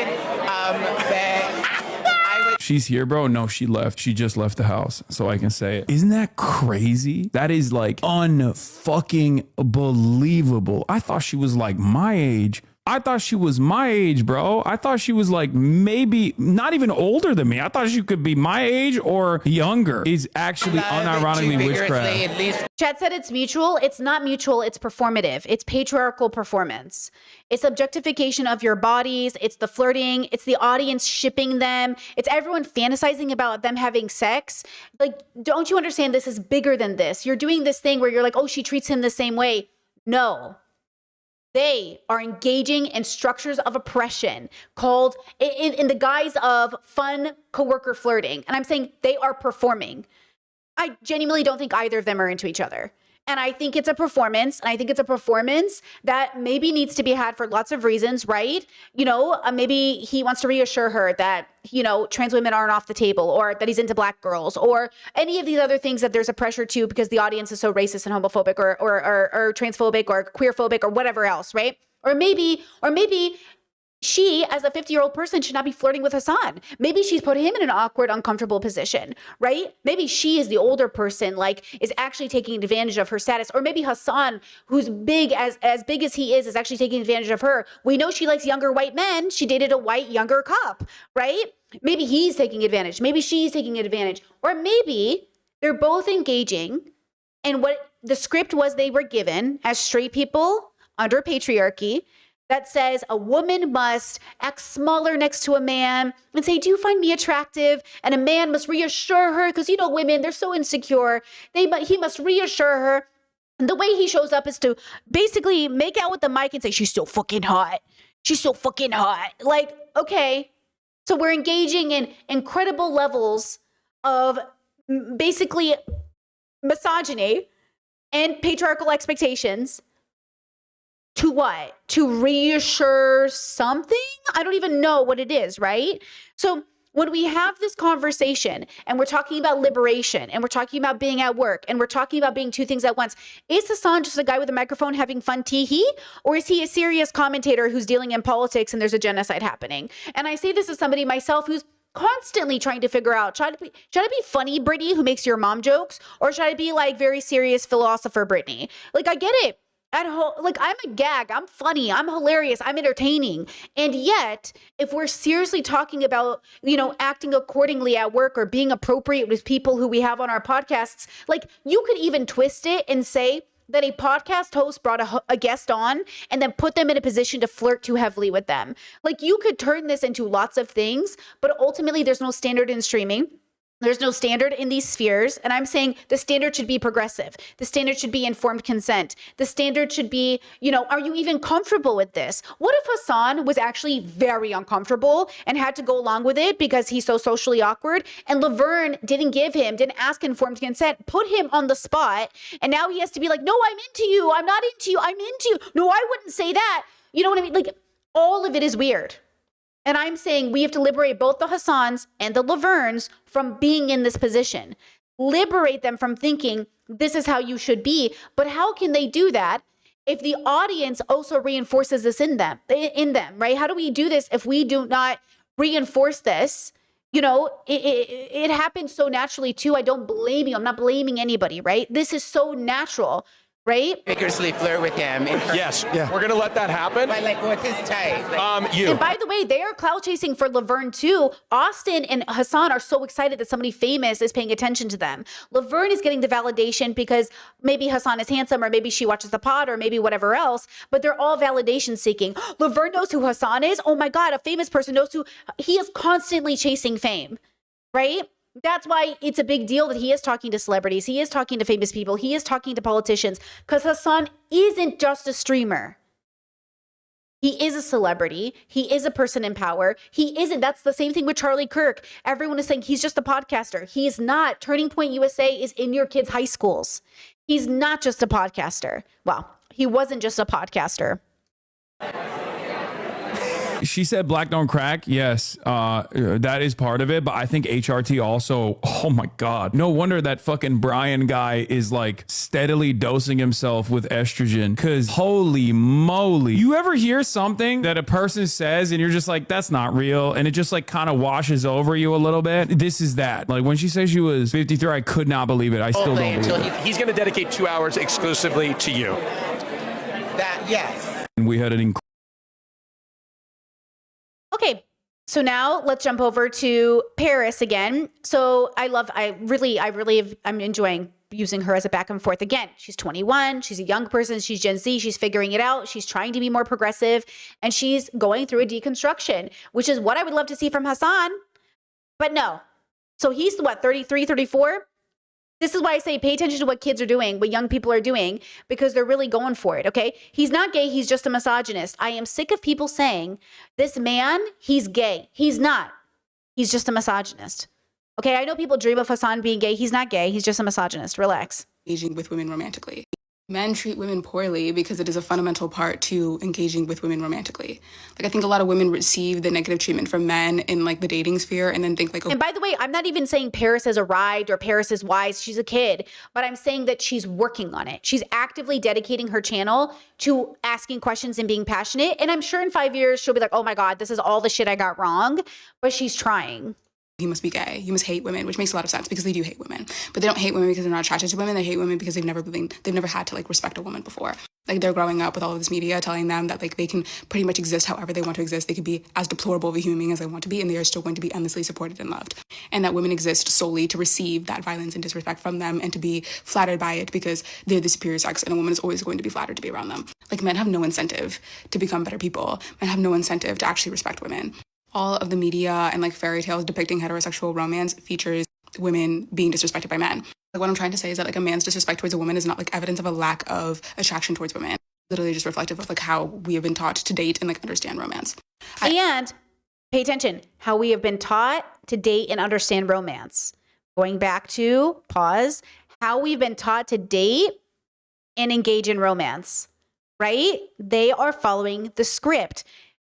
She's here, bro. No, she left. She just left the house, so I can say it. Isn't that crazy? That is like unfucking believable. I thought she was like my age. I thought she was my age, bro. I thought she was like maybe not even older than me. I thought she could be my age or younger. Is actually unironically witchcraft. Chad said it's mutual. It's not mutual. It's performative. It's patriarchal performance. It's objectification of your bodies. It's the flirting. It's the audience shipping them. It's everyone fantasizing about them having sex. Like, don't you understand this is bigger than this? You're doing this thing where you're like, oh, she treats him the same way. No. They are engaging in structures of oppression called in the guise of fun coworker flirting. And I'm saying they are performing. I genuinely don't think either of them are into each other. And I think it's a performance. And I think it's a performance that maybe needs to be had for lots of reasons, right? Maybe he wants to reassure her that, trans women aren't off the table, or that he's into black girls, or any of these other things that there's a pressure to because the audience is so racist and homophobic or transphobic or queerphobic or whatever else, right? Or maybe she, as a 50-year-old person, should not be flirting with Hasan. Maybe she's put him in an awkward, uncomfortable position, right? Maybe she is the older person, is actually taking advantage of her status. Or maybe Hasan, who's big as big as he is actually taking advantage of her. We know she likes younger white men. She dated a white, younger cop, right? Maybe he's taking advantage. Maybe she's taking advantage. Or maybe they're both engaging in what the script was they were given as straight people under patriarchy, that says a woman must act smaller next to a man and say, do you find me attractive? And a man must reassure her, because women, they're so insecure. He must reassure her. And the way he shows up is to basically make out with the mic and say, she's so fucking hot. She's so fucking hot. Okay. So we're engaging in incredible levels of basically misogyny and patriarchal expectations. To what? To reassure something? I don't even know what it is, right? So when we have this conversation and we're talking about liberation and we're talking about being at work and we're talking about being two things at once, is Hasan just a guy with a microphone having fun tee-hee? Or is he a serious commentator who's dealing in politics and there's a genocide happening? And I say this as somebody myself who's constantly trying to figure out, should I be funny Brittany who makes your mom jokes? Or should I be very serious philosopher Brittany? I get it. At home, I'm a gag, I'm funny, I'm hilarious, I'm entertaining. And yet, if we're seriously talking about, acting accordingly at work or being appropriate with people who we have on our podcasts, you could even twist it and say that a podcast host brought a guest on and then put them in a position to flirt too heavily with them. You could turn this into lots of things, but ultimately there's no standard in streaming. There's no standard in these spheres. And I'm saying the standard should be progressive. The standard should be informed consent. The standard should be, are you even comfortable with this? What if Hasan was actually very uncomfortable and had to go along with it because he's so socially awkward, and Laverne didn't ask informed consent, put him on the spot, and now he has to be like, no, I'm into you. I'm not into you. I'm into you. No, I wouldn't say that. You know what I mean? All of it is weird. And I'm saying we have to liberate both the Hasans and the Lavernes from being in this position. Liberate them from thinking this is how you should be. But how can they do that if the audience also reinforces this in them, right? How do we do this if we do not reinforce this? It happens so naturally too. I don't blame you. I'm not blaming anybody, right? This is so natural. Right? Vigorously flirt with him. Yes, yeah. We're gonna let that happen. But what's his type? And by the way, they are clout chasing for Laverne too. Austin and Hasan are so excited that somebody famous is paying attention to them. Laverne is getting the validation because maybe Hasan is handsome, or maybe she watches the pod, or maybe whatever else. But they're all validation seeking. Laverne knows who Hasan is. Oh my God, a famous person knows who. He is constantly chasing fame, right? That's why it's a big deal that he is talking to celebrities. He is talking to famous people. He is talking to politicians, because Hasan isn't just a streamer. He is a celebrity. He is a person in power. He isn't. That's the same thing with Charlie Kirk. Everyone is saying he's just a podcaster. He is not. Turning Point USA is in your kids' high schools. He's not just a podcaster. Well, he wasn't just a podcaster. She said black don't crack. Yes, that is part of it. But I think HRT also, oh my God. No wonder that fucking Brian guy is like steadily dosing himself with estrogen. Cause holy moly. You ever hear something that a person says and you're just like, that's not real. And it just like kind of washes over you a little bit. This is that. Like when she says she was 53, I could not believe it. I still don't believe it. He's going to dedicate 2 hours exclusively to you. That, yes. And we had an Okay, so now let's jump over to Paris again. So I'm enjoying using her as a back and forth again. She's 21, she's a young person, she's Gen Z, she's figuring it out, she's trying to be more progressive, and she's going through a deconstruction, which is what I would love to see from Hasan, but no. So he's what, 33, 34? This is why I say pay attention to what kids are doing, what young people are doing, because they're really going for it, okay? He's not gay, he's just a misogynist. I am sick of people saying, this man, he's gay. He's not. He's just a misogynist. Okay, I know people dream of Hasan being gay. He's not gay, he's just a misogynist. Relax. Engaging with women romantically. Men treat women poorly because it is a fundamental part to engaging with women romantically. Like, I think a lot of women receive the negative treatment from men in like the dating sphere and then think like, oh. And by the way, I'm not even saying Paris has arrived or Paris is wise. She's a kid, but I'm saying that she's working on it. She's actively dedicating her channel to asking questions and being passionate. And I'm sure in 5 years, she'll be like, oh my God, this is all the shit I got wrong. But she's trying. You must be gay. You must hate women, which makes a lot of sense because they do hate women. But they don't hate women because they're not attracted to women. They hate women because they've never had to like respect a woman before. Like they're growing up with all of this media telling them that like they can pretty much exist however they want to exist. They can be as deplorable of a human being as they want to be, and they are still going to be endlessly supported and loved. And that women exist solely to receive that violence and disrespect from them and to be flattered by it because they're the superior sex, and a woman is always going to be flattered to be around them. Like men have no incentive to become better people. Men have no incentive to actually respect women. All of the media and like fairy tales depicting heterosexual romance features women being disrespected by men. Like what I'm trying to say is that like a man's disrespect towards a woman is not like evidence of a lack of attraction towards women. Literally just reflective of like how we have been taught to date and like understand romance. And pay attention, how we have been taught to date and understand romance. Going back to pause, how we've been taught to date and engage in romance, right? They are following the script.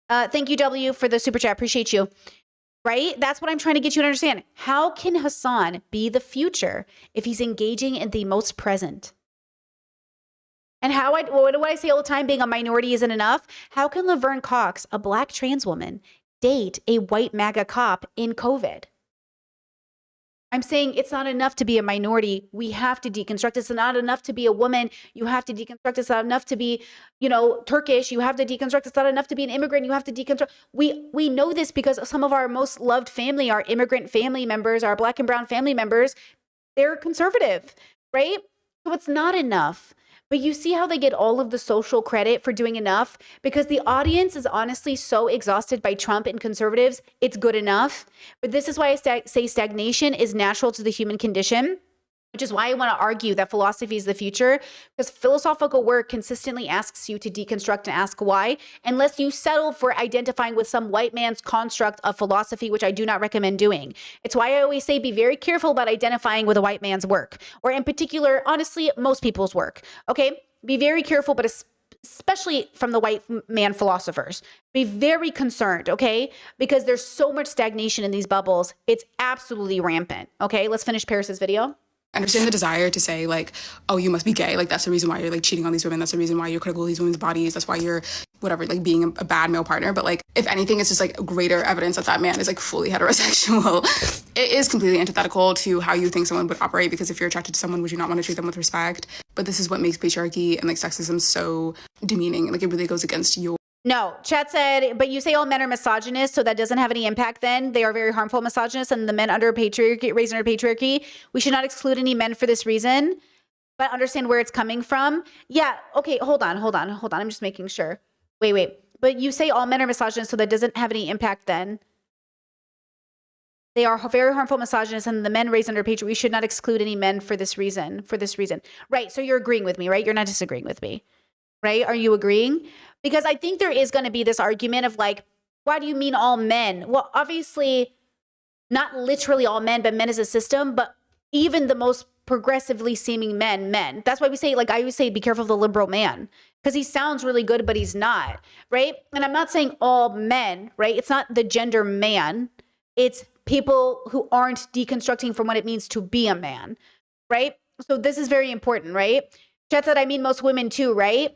Thank you, W, for the super chat. Appreciate you. Right? That's what I'm trying to get you to understand. How can Hasan be the future if he's engaging in the most present? And what do I say all the time? Being a minority isn't enough. How can Laverne Cox, a black trans woman, date a white MAGA cop in COVID? I'm saying it's not enough to be a minority. We have to deconstruct. It's not enough to be a woman. You have to deconstruct. It's not enough to be, Turkish. You have to deconstruct. It's not enough to be an immigrant. You have to deconstruct. We know this because some of our most loved family, our immigrant family members, our black and brown family members, they're conservative, right? So it's not enough. But you see how they get all of the social credit for doing enough? Because the audience is honestly so exhausted by Trump and conservatives, it's good enough. But this is why I say stagnation is natural to the human condition, which is why I want to argue that philosophy is the future, because philosophical work consistently asks you to deconstruct and ask why, unless you settle for identifying with some white man's construct of philosophy, which I do not recommend doing. It's why I always say be very careful about identifying with a white man's work, or in particular, honestly, most people's work, okay? Be very careful, but especially from the white man philosophers. Be very concerned, okay? Because there's so much stagnation in these bubbles. It's absolutely rampant, okay? Let's finish Paris's video. I understand the desire to say like, oh, you must be gay. Like that's the reason why you're like cheating on these women. That's the reason why you're critical of these women's bodies. That's why you're whatever, like being a bad male partner. But like, if anything, it's just like greater evidence that that man is like fully heterosexual. It is completely antithetical to how you think someone would operate, because if you're attracted to someone, would you not want to treat them with respect? But this is what makes patriarchy and like sexism so demeaning. Like it really goes against your... No, chat said, but you say all men are misogynist, so that doesn't have any impact then. They are very harmful misogynists, and the men under patriarchy, raised under patriarchy, we should not exclude any men for this reason, but understand where it's coming from. Yeah, okay, hold on. I'm just making sure. Wait. But you say all men are misogynist, so that doesn't have any impact then. They are very harmful misogynists, and the men raised under patriarchy, we should not exclude any men for this reason. Right, so you're agreeing with me, right? You're not disagreeing with me, right? Are you agreeing? Because I think there is going to be this argument of like, why do you mean all men? Well, obviously, not literally all men, but men as a system, but even the most progressively seeming men. That's why we say, like, I always say, be careful of the liberal man. because he sounds really good, but he's not, right? And I'm not saying all men, right? It's not the gender man. It's people who aren't deconstructing from what it means to be a man, right? So this is very important, right? Chat said, I mean most women too, right?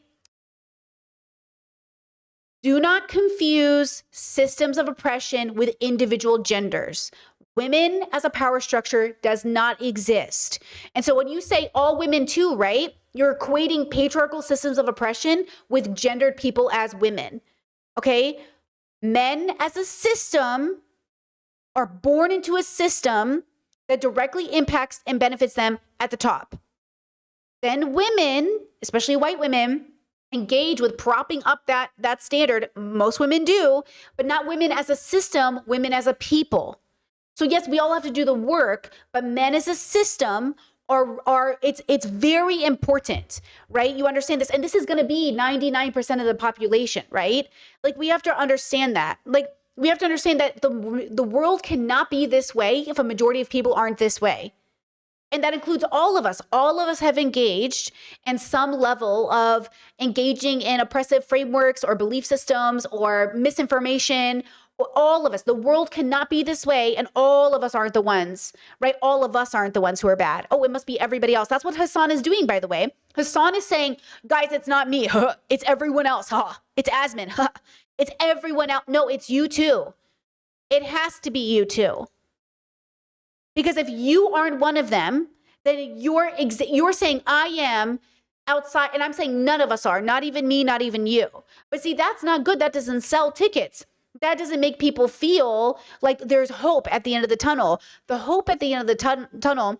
Do not confuse systems of oppression with individual genders. Women as a power structure does not exist. And so when you say all women too, right? You're equating patriarchal systems of oppression with gendered people as women, okay? Men as a system are born into a system that directly impacts and benefits them at the top. Then women, especially white women, engage with propping up that standard. Most women do, but not women as a system, women as a people. So yes, we all have to do the work, but men as a system it's very important, right? You understand this, and this is going to be 99% of the population, right? Like we have to understand that. Like we have to understand that the world cannot be this way if a majority of people aren't this way. And that includes all of us. All of us have engaged in some level of engaging in oppressive frameworks or belief systems or misinformation. All of us. The world cannot be this way, and all of us aren't the ones, right? All of us aren't the ones who are bad. Oh, it must be everybody else. That's what Hasan is doing, by the way. Hasan is saying, guys, it's not me. It's everyone else. It's Asmin. It's everyone else. No, it's you too. It has to be you too. Because if you aren't one of them, then you're saying I am outside, and I'm saying none of us are, not even me, not even you. But see, that's not good. That doesn't sell tickets. That doesn't make people feel like there's hope at the end of the tunnel. The hope at the end of the tunnel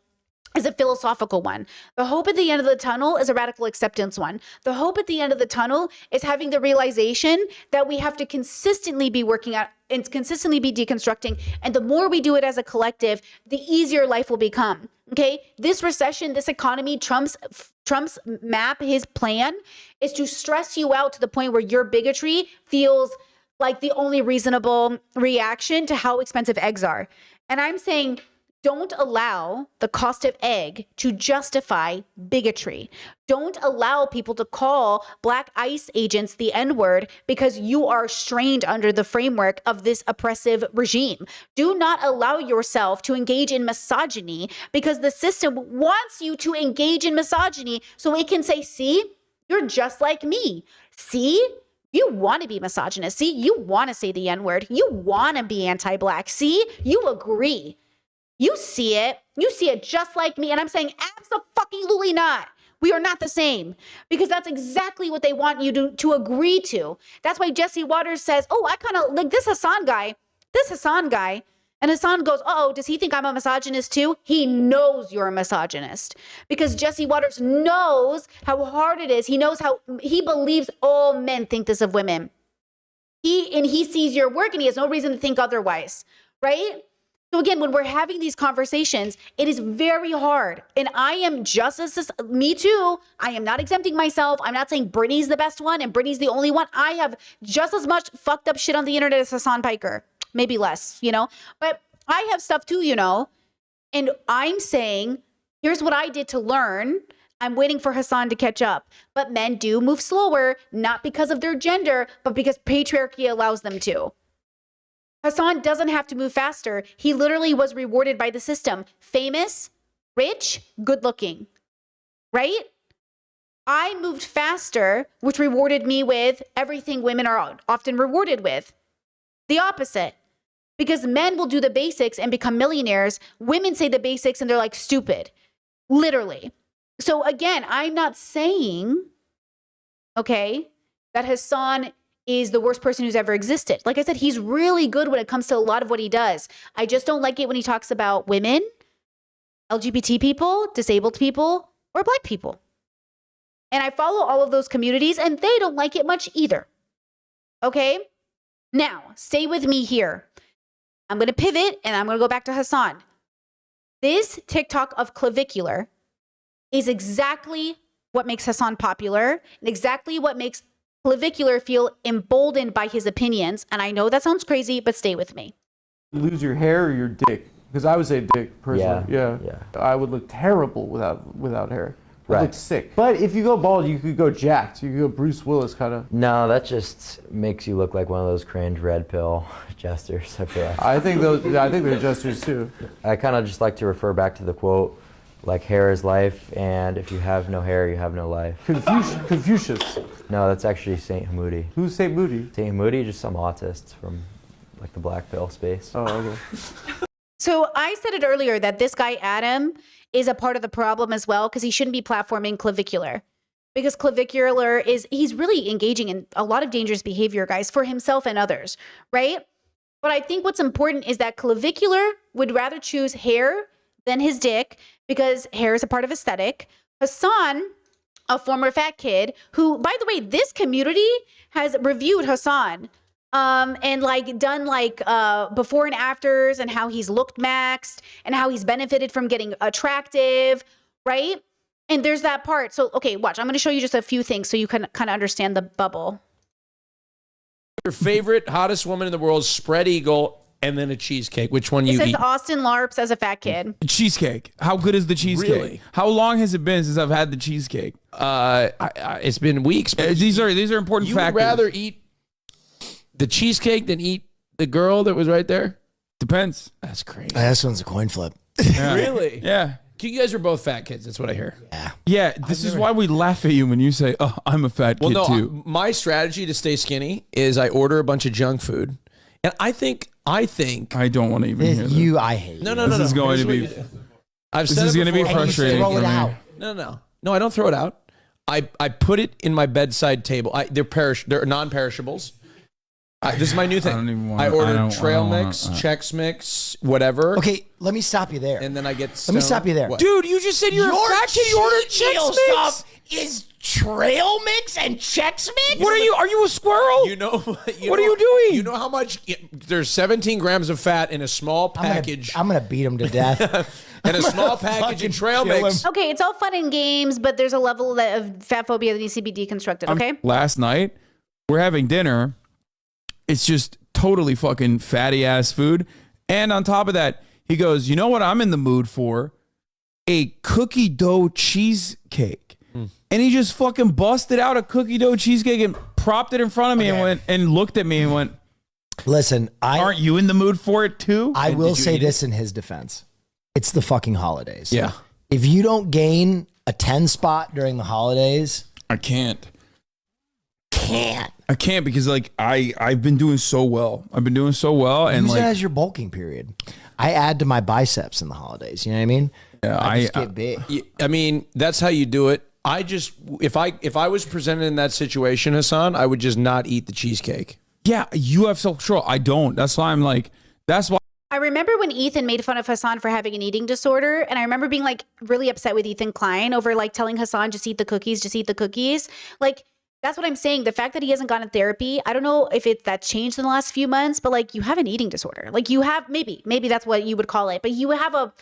is a philosophical one. The hope at the end of the tunnel is a radical acceptance one. The hope at the end of the tunnel is having the realization that we have to consistently be working at and consistently be deconstructing. And the more we do it as a collective, the easier life will become. Okay? This recession, this economy, Trump's map, his plan is to stress you out to the point where your bigotry feels like the only reasonable reaction to how expensive eggs are. And I'm saying, don't allow the cost of egg to justify bigotry. Don't allow people to call Black ICE agents the N-word because you are strained under the framework of this oppressive regime. Do not allow yourself to engage in misogyny because the system wants you to engage in misogyny so it can say, see, you're just like me. See? You want to be misogynist. See, you want to say the N-word. You want to be anti-Black. See, you agree. You see it. You see it just like me. And I'm saying abso-fucking-lutely not. We are not the same because that's exactly what they want you to agree to. That's why Jesse Waters says, oh, I kind of like this Hasan guy. And Hasan goes, oh, does he think I'm a misogynist too? He knows you're a misogynist because Jesse Waters knows how hard it is. He knows how he believes all men think this of women. He sees your work and he has no reason to think otherwise, right? So again, when we're having these conversations, it is very hard. And I am just as, me too. I am not exempting myself. I'm not saying Brittany's the best one and Brittany's the only one. I have just as much fucked up shit on the internet as Hasan Piker. Maybe less, but I have stuff too, and I'm saying, here's what I did to learn. I'm waiting for Hasan to catch up, but men do move slower, not because of their gender, but because patriarchy allows them to. Hasan doesn't have to move faster. He literally was rewarded by the system. Famous, rich, good looking, right? I moved faster, which rewarded me with everything women are often rewarded with. The opposite. Because men will do the basics and become millionaires. Women say the basics and they're like stupid. Literally. So again, I'm not saying, okay, that Hasan is the worst person who's ever existed. Like I said, he's really good when it comes to a lot of what he does. I just don't like it when he talks about women, LGBT people, disabled people, or Black people. And I follow all of those communities and they don't like it much either. Okay? Now, stay with me here. I'm going to pivot and I'm going to go back to Hasan. This TikTok of clavicular is exactly what makes Hasan popular and exactly what makes clavicular feel emboldened by his opinions. And I know that sounds crazy, but stay with me. You lose your hair or your dick? Because I would say dick personally. Yeah. I would look terrible without hair. It looks sick. But if you go bald, you could go jacked. You could go Bruce Willis kind of. No, that just makes you look like one of those cringe red pill jesters. I feel like. I think they're jesters too. I kind of just like to refer back to the quote, like hair is life, and if you have no hair, you have no life. Confucius. No, that's actually Saint Hamoudi. Who's Saint Moody? Saint Hamoudi, just some autists from like the black pill space. Oh, okay. So I said it earlier that this guy, Adam, is a part of the problem as well because he shouldn't be platforming clavicular. Because clavicular he's really engaging in a lot of dangerous behavior, guys, for himself and others, right? But I think what's important is that clavicular would rather choose hair than his dick because hair is a part of aesthetic. Hasan, a former fat kid who, by the way, this community has reviewed Hasan and like done like before and afters and how he's looked maxed and how he's benefited from getting attractive, right? And there's that part. So, okay, watch. I'm going to show you just a few things so you can kind of understand the bubble. Your favorite, hottest woman in the world, spread eagle, and then a cheesecake. Which one It you says eat? Austin Larps as a fat kid. Cheesecake. How good is the cheesecake? Really? How long has it been since I've had the cheesecake? It's been weeks. But these are important you factors. would rather eat the cheesecake than eat the girl that was right there? Depends. That's crazy. This one's a coin flip. Yeah. Really? Yeah. You guys are both fat kids. That's what I hear. Yeah, this is why we laugh at you when you say, "Oh, I'm a fat kid too." My strategy to stay skinny is I order a bunch of junk food, and I think I don't want to even hear that. I hate no. This is going to be. This is going to be frustrating for me. No, I don't throw it out. I put it in my bedside table. They're non-perishables. This is my new thing. I order trail mix, Chex Mix, whatever. Okay, let me stop you there. And then I get Let me stop you there. What? Dude, you just said you're a fat kid. You ordered cheat meal Chex Mix. stuff is trail mix and Chex Mix? What are you? Are you a squirrel? What are you doing? You know how much? There's 17 grams of fat in a small package. I'm gonna beat him to death. And a small package of trail mix. Okay, it's all fun and games, but there's a level of fat phobia that needs to be deconstructed, okay? Last night, we're having dinner. It's just totally fucking fatty ass food. And on top of that, he goes, "You know what I'm in the mood for? A cookie dough cheesecake." And he just fucking busted out a cookie dough cheesecake and propped it in front of me and went and looked at me and went, "Listen, aren't you in the mood for it too?" I will say this in his defense. It's the fucking holidays. Yeah. If you don't gain a 10 spot during the holidays, I can't. I can't because like I've been doing so well. I've been doing so well, and use like it as your bulking period. I add to my biceps in the holidays. You know what I mean? Yeah, I just get big. I mean, that's how you do it. I just if I was presented in that situation, Hasan, I would just not eat the cheesecake. Yeah, you have self-control. I don't. That's why I'm like. That's why. I remember when Ethan made fun of Hasan for having an eating disorder, and I remember being like really upset with Ethan Klein over like telling Hasan just eat the cookies, just eat the cookies. Like that's what I'm saying. The fact that he hasn't gone to therapy, I don't know if that changed in the last few months, but like you have an eating disorder. Like you have maybe that's what you would call it, but you have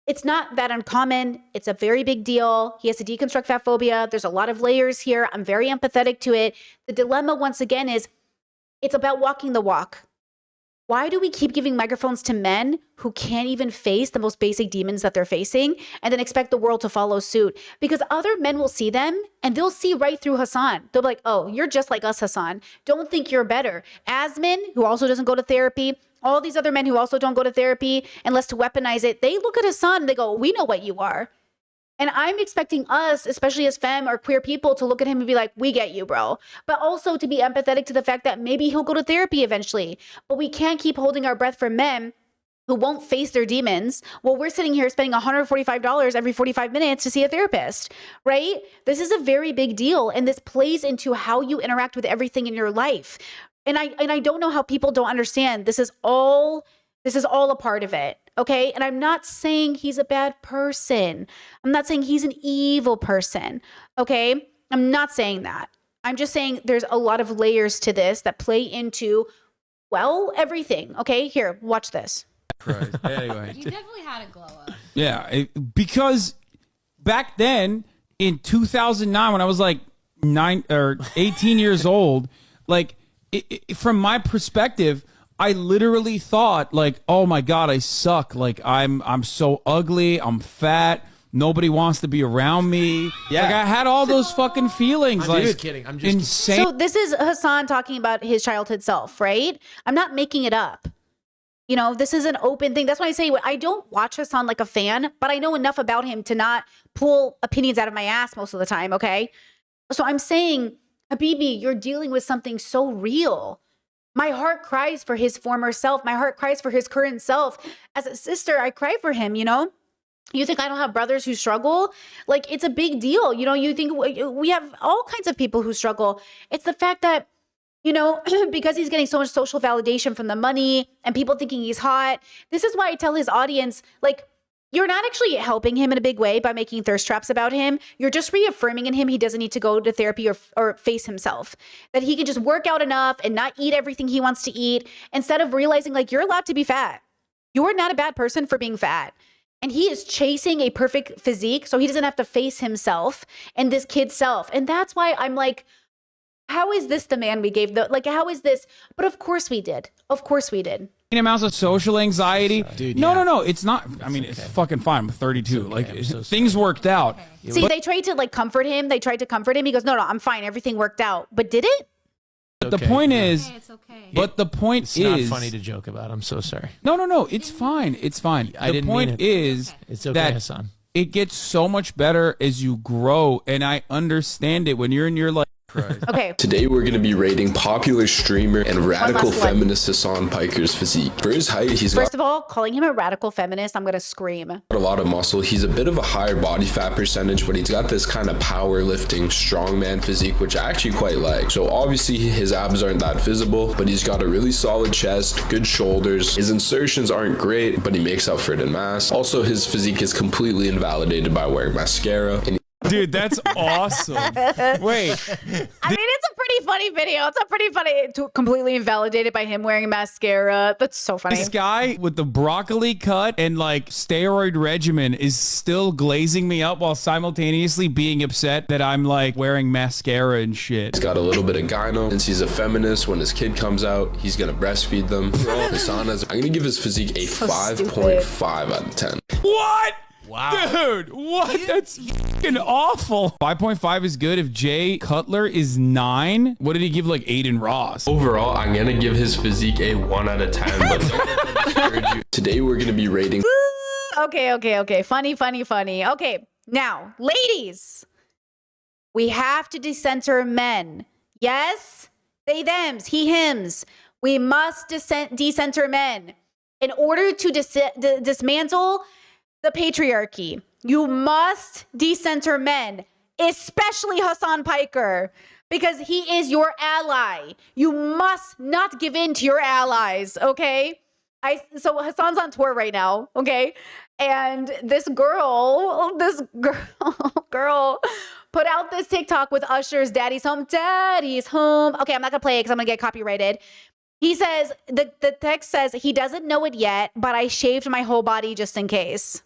it's not that uncommon. It's a very big deal. He has to deconstruct fat phobia. There's a lot of layers here. I'm very empathetic to it. The dilemma once again is it's about walking the walk. Why do we keep giving microphones to men who can't even face the most basic demons that they're facing and then expect the world to follow suit? Because other men will see them and they'll see right through Hasan. They'll be like, "Oh, you're just like us, Hasan. Don't think you're better." Asmin, who also doesn't go to therapy, all these other men who also don't go to therapy, unless to weaponize it, they look at Hasan and they go, "We know what you are." And I'm expecting us, especially as femme or queer people, to look at him and be like, "We get you, bro." But also to be empathetic to the fact that maybe he'll go to therapy eventually. But we can't keep holding our breath for men who won't face their demons while we're sitting here spending $145 every 45 minutes to see a therapist, right? This is a very big deal. And this plays into how you interact with everything in your life. And I don't know how people don't understand. This is all a part of it. Okay. And I'm not saying he's a bad person. I'm not saying he's an evil person. Okay. I'm not saying that. I'm just saying there's a lot of layers to this that play into, well, everything. Okay. Here, watch this. Anyway. You definitely had a glow up. Yeah. Because back then in 2009, when I was like 9 or 18 years old, like from my perspective, I literally thought like, "Oh my God, I suck. Like I'm so ugly. I'm fat. nobody wants to be around me. Yeah. Like I had all those fucking feelings. I'm like just kidding. I'm just insane. So this is Hasan talking about his childhood self, right? I'm not making it up. You know, this is an open thing. That's why I say I don't watch Hasan like a fan, but I know enough about him to not pull opinions out of my ass most of the time, okay? So I'm saying, Habibi, you're dealing with something so real. My heart cries for his former self. My heart cries for his current self. As a sister, I cry for him, you know? You think I don't have brothers who struggle? Like, it's a big deal. You know, you think we have all kinds of people who struggle. It's the fact that, you know, because he's getting so much social validation from the money and people thinking he's hot. This is why I tell his audience, like, you're not actually helping him in a big way by making thirst traps about him. You're just reaffirming in him he doesn't need to go to therapy or face himself. That he can just work out enough and not eat everything he wants to eat instead of realizing, like, you're allowed to be fat. You're not a bad person for being fat. And he is chasing a perfect physique so he doesn't have to face himself and this kid's self. And that's why I'm like, how is this the man we gave? How is this? But of course we did. Of course we did. Amounts of social anxiety. Dude, no. It's not. I mean, it's fucking fine. I'm 32. Things worked out. See, they tried to comfort him. They tried to comfort him. He goes, no, I'm fine. Everything worked out. But did it? The point is, but the point It's is, not funny to joke about. I'm so sorry. No. It's fine. It's fine. I didn't mean it. Is It's okay, that Hasan. it gets so much better as you grow, and I understand it when you're in your Okay. Today we're going to be rating popular streamer and radical last one. feminist Hasan Piker's physique. For his height, he's got First of all, calling him a radical feminist, I'm going to scream. a lot of muscle. He's a bit of a higher body fat percentage, but he's got this kind of powerlifting strongman physique, which I actually quite like. So obviously his abs aren't that visible, but he's got a really solid chest, good shoulders. His insertions aren't great, but he makes up for it in mass. Also, his physique is completely invalidated by wearing mascara. And Dude, that's awesome. Wait. I mean, it's a pretty funny video. It's a pretty funny, completely invalidated by him wearing mascara. That's so funny. This guy with the broccoli cut and steroid regimen is still glazing me up while simultaneously being upset that I'm wearing mascara and shit. he's got a little bit of gyno. Since he's a feminist, when his kid comes out, he's going to breastfeed them. I'm going to give his physique a 5.5 out of 10. What? Wow. Dude, what? That's fucking awful. 5.5 is good. If Jay Cutler is 9, what did he give Aiden Ross? Overall, I'm going to give his physique a 1 out of 10, but don't let that discourage you. Today, we're going to be rating... Okay. Funny. Okay, now, ladies, we have to decenter men. Yes? They, thems, he, hims. We must decenter men. In order to dismantle the patriarchy, you must decenter men, especially Hasan Piker, because he is your ally. You must not give in to your allies, okay? So Hasan's on tour right now, okay? And this girl put out this TikTok with Usher's Daddy's Home. Okay, I'm not gonna play it because I'm gonna get copyrighted. He says, the text says, he doesn't know it yet, but I shaved my whole body just in case.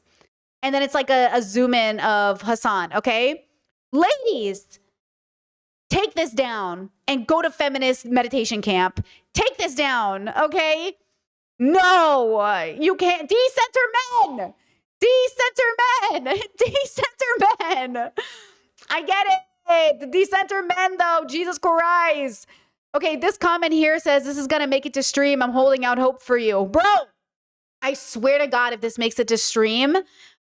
And then it's a zoom in of Hasan, okay? Ladies, take this down and go to feminist meditation camp. Take this down, okay? No, you can't. Decenter men. I get it. Decenter men, though. Jesus Christ. Okay, this comment here says, this is going to make it to stream. I'm holding out hope for you. Bro, I swear to God, if this makes it to stream,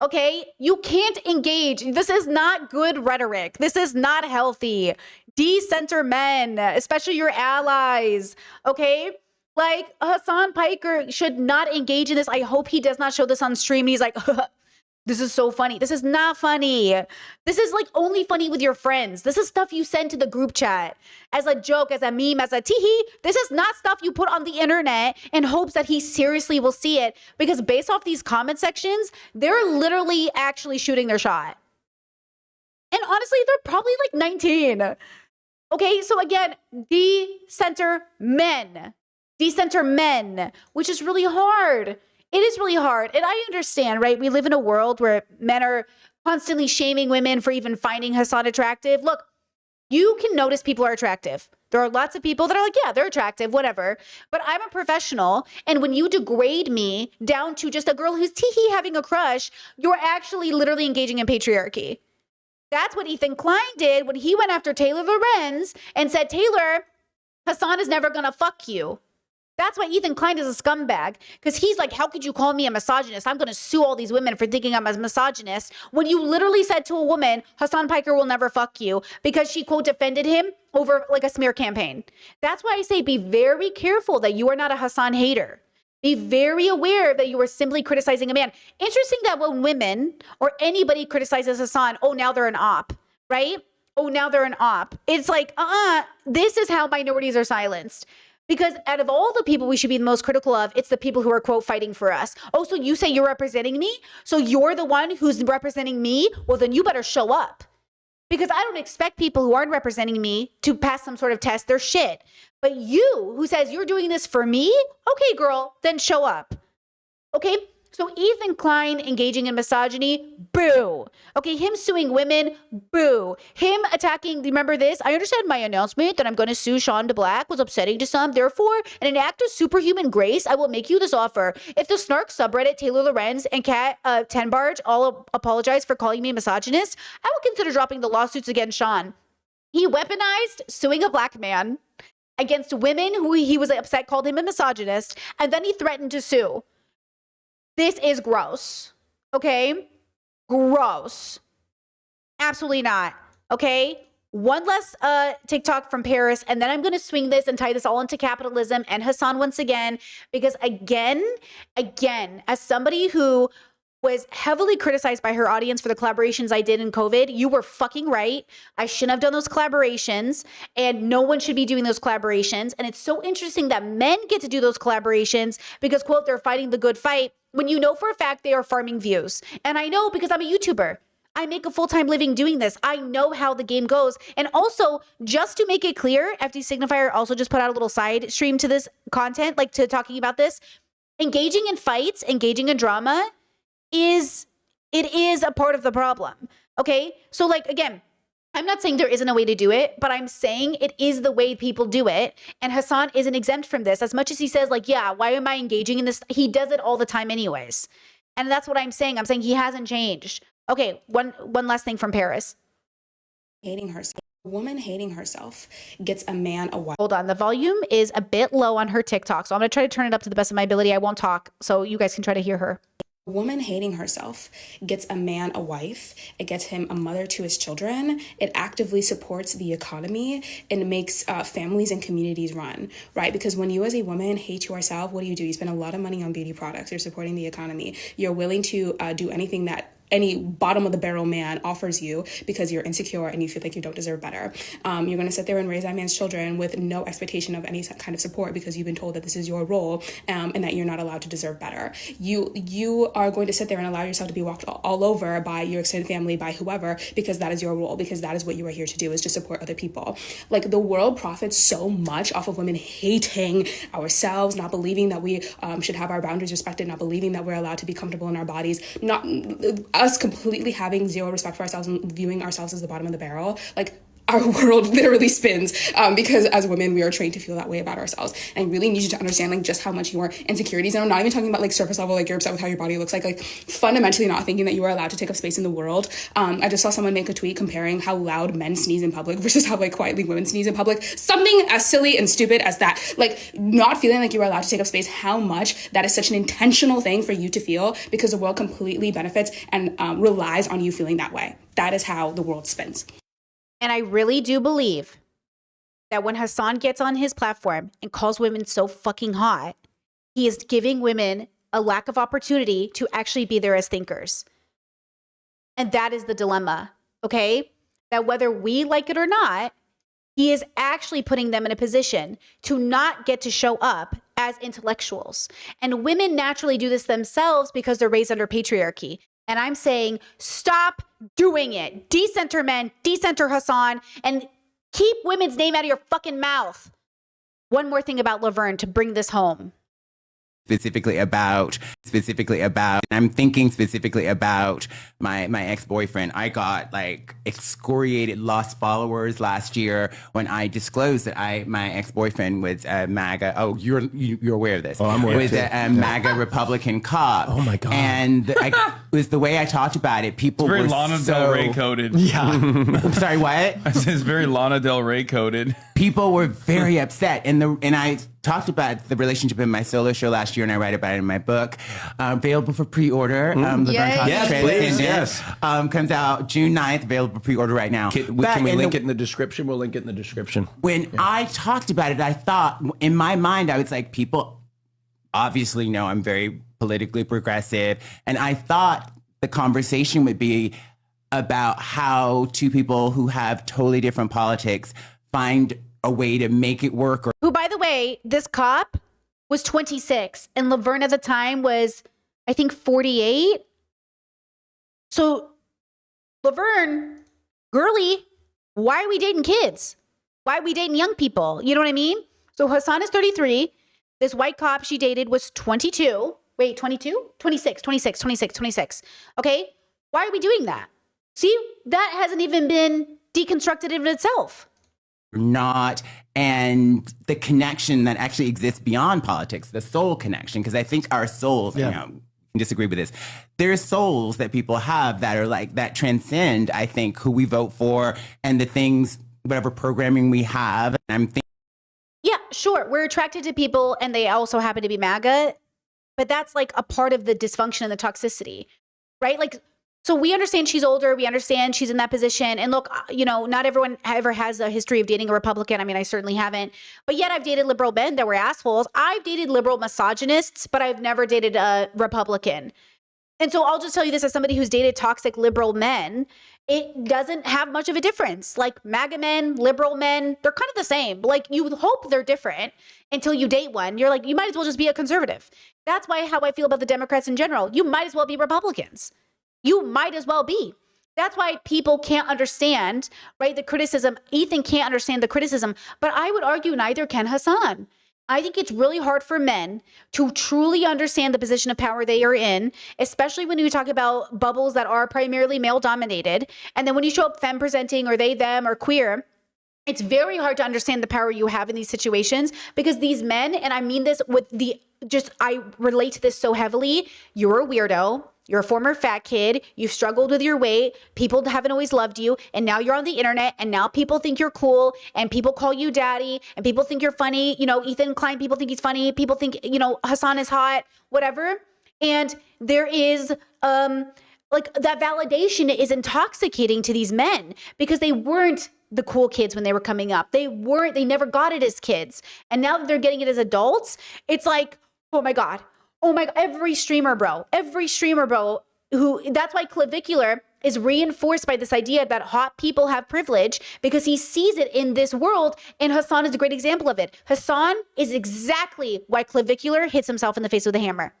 okay, you can't engage. This is not good rhetoric. This is not healthy. Decenter men, especially your allies, okay? Hasan Piker should not engage in this. I hope he does not show this on stream. He's like, this is so funny. This is not funny. This is only funny with your friends. This is stuff you send to the group chat as a joke, as a meme, as a teehee. This is not stuff you put on the internet in hopes that he seriously will see it, because based off these comment sections, they're literally actually shooting their shot. And honestly, they're probably 19. Okay, so again, decenter men, which is really hard. It is really hard. And I understand, right? We live in a world where men are constantly shaming women for even finding Hasan attractive. Look, you can notice people are attractive. There are lots of people that are like, yeah, they're attractive, whatever. But I'm a professional. And when you degrade me down to just a girl who's tee-hee having a crush, you're actually literally engaging in patriarchy. That's what Ethan Klein did when he went after Taylor Lorenz and said, Taylor, Hasan is never going to fuck you. That's why Ethan Klein is a scumbag, because he's like, how could you call me a misogynist? I'm going to sue all these women for thinking I'm a misogynist. When you literally said to a woman, Hasan Piker will never fuck you, because she, quote, defended him over like a smear campaign. That's why I say be very careful that you are not a Hasan hater. Be very aware that you are simply criticizing a man. Interesting that when women or anybody criticizes Hasan, oh, now they're an op, right? Oh, now they're an op. It's like, this is how minorities are silenced. Because out of all the people we should be the most critical of, it's the people who are, quote, fighting for us. Oh, so you say you're representing me? So you're the one who's representing me? Well, then you better show up. Because I don't expect people who aren't representing me to pass some sort of test. They're shit. But you, who says you're doing this for me? Okay, girl, then show up. Okay? So Ethan Klein engaging in misogyny, boo. Okay, him suing women, boo. Him attacking, remember this? I understand my announcement that I'm going to sue Sean DeBlack was upsetting to some. Therefore, in an act of superhuman grace, I will make you this offer. If the snark subreddit, Taylor Lorenz, and Kat Tenbarge all apologize for calling me misogynist, I will consider dropping the lawsuits against Sean. He weaponized suing a black man against women who he was upset called him a misogynist, and then he threatened to sue. This is gross, okay? Gross. Absolutely not, okay? One less TikTok from Paris, and then I'm going to swing this and tie this all into capitalism and Hasan once again, because again, as somebody who was heavily criticized by her audience for the collaborations I did in COVID, you were fucking right. I shouldn't have done those collaborations, and no one should be doing those collaborations. And it's so interesting that men get to do those collaborations because, quote, they're fighting the good fight, when you know for a fact they are farming views. And I know because I'm a YouTuber. I make a full-time living doing this. I know how the game goes. And also, just to make it clear, FD Signifier also just put out a little side stream to this content, like to talking about this. Engaging in fights, engaging in drama is a part of the problem. Okay? So like, again, I'm not saying there isn't a way to do it, but I'm saying it is the way people do it. And Hasan isn't exempt from this. As much as he says like, yeah, why am I engaging in this? He does it all the time anyways. And that's what I'm saying. I'm saying he hasn't changed. Okay, one last thing from Paris. Hating herself. A woman hating herself gets a man a wife. Hold on, the volume is a bit low on her TikTok, so I'm gonna try to turn it up to the best of my ability. I won't talk, so you guys can try to hear her. A woman hating herself gets a man a wife. It gets him a mother to his children. It actively supports the economy and makes families and communities run, right? Because when you as a woman hate yourself, what do? You spend a lot of money on beauty products. You're supporting the economy. You're willing to do anything that any bottom of the barrel man offers you because you're insecure and you feel like you don't deserve better. You're going to sit there and raise that man's children with no expectation of any kind of support because you've been told that this is your role and that you're not allowed to deserve better. You are going to sit there and allow yourself to be walked all over by your extended family, by whoever, because that is your role, because that is what you are here to do, is to support other people. Like, the world profits so much off of women hating ourselves, not believing that we should have our boundaries respected, not believing that we're allowed to be comfortable in our bodies, not us completely having zero respect for ourselves and viewing ourselves as the bottom of the barrel. Like, our world literally spins because as women, we are trained to feel that way about ourselves. And I really need you to understand like just how much your insecurities, and I'm not even talking about like surface level, like you're upset with how your body looks like fundamentally not thinking that you are allowed to take up space in the world. I just saw someone make a tweet comparing how loud men sneeze in public versus how like quietly women sneeze in public. Something as silly and stupid as that. Like, not feeling like you are allowed to take up space, how much that is such an intentional thing for you to feel because the world completely benefits and relies on you feeling that way. That is how the world spins. And I really do believe that when Hasan gets on his platform and calls women so fucking hot, he is giving women a lack of opportunity to actually be there as thinkers. And that is the dilemma, okay? That whether we like it or not, he is actually putting them in a position to not get to show up as intellectuals. And women naturally do this themselves because they're raised under patriarchy. And I'm saying, stop doing it. Decenter men, decenter Hasan, and keep women's name out of your fucking mouth. One more thing about Laverne to bring this home. specifically about, I'm thinking specifically about my ex-boyfriend. I got like excoriated, lost followers last year when I disclosed that my ex-boyfriend was a MAGA. Oh, you're aware of this. Oh, I'm aware was too. a MAGA Republican cop. Oh my God. And it was the way I talked about it. People It's very were Lana so, Del Rey coded. Yeah. I'm sorry, what? It's very Lana Del Rey coded. People were very upset, and I talked about the relationship in my solo show last year, and I write about it in my book. Available for pre-order. Yes, please, yes. Comes out June 9th. Available for pre-order right now. Can we link it in the description? We'll link it in the description. When I talked about it, I thought in my mind, I was like, people obviously know I'm very politically progressive, and I thought the conversation would be about how two people who have totally different politics find a way to make it work. Who, by the way, this cop was 26 and Laverne at the time was, I think, 48. So Laverne, girly, why are we dating kids? Why are we dating young people? You know what I mean? So Hasan is 33. This white cop she dated was 22. Wait, 22? 26. Okay. Why are we doing that? See, that hasn't even been deconstructed in itself. Not, and the connection that actually exists beyond politics, the soul connection, because I think our souls, you know, disagree with this. There's souls that people have that are like, that transcend, I think, who we vote for and the things, whatever programming we have. And I'm thinking. Yeah, sure. We're attracted to people and they also happen to be MAGA, but that's like a part of the dysfunction and the toxicity, right? Like, so we understand she's older. We understand she's in that position. And look, you know, not everyone ever has a history of dating a Republican. I mean, I certainly haven't. But yet I've dated liberal men that were assholes. I've dated liberal misogynists, but I've never dated a Republican. And so I'll just tell you this as somebody who's dated toxic liberal men, it doesn't have much of a difference. Like MAGA men, liberal men, they're kind of the same. Like you hope they're different until you date one. You're like, you might as well just be a conservative. That's how I feel about the Democrats in general. You might as well be Republicans. You might as well be. That's why people can't understand, right, the criticism. Ethan can't understand the criticism, but I would argue neither can Hasan. I think it's really hard for men to truly understand the position of power they are in, especially when you talk about bubbles that are primarily male dominated. And then when you show up femme presenting or they, them, or queer, it's very hard to understand the power you have in these situations because these men, and I mean this with I relate to this so heavily, you're a weirdo. You're a former fat kid. You've struggled with your weight. People haven't always loved you. And now you're on the internet and now people think you're cool and people call you daddy and people think you're funny. You know, Ethan Klein, people think he's funny. People think, you know, Hasan is hot, whatever. And there is, like that validation is intoxicating to these men because they weren't the cool kids when they were coming up. They never got it as kids. And now that they're getting it as adults, it's like, oh my God, every streamer bro, that's why Clavicular is reinforced by this idea that hot people have privilege because he sees it in this world. And Hasan is a great example of it. Hasan is exactly why Clavicular hits himself in the face with a hammer.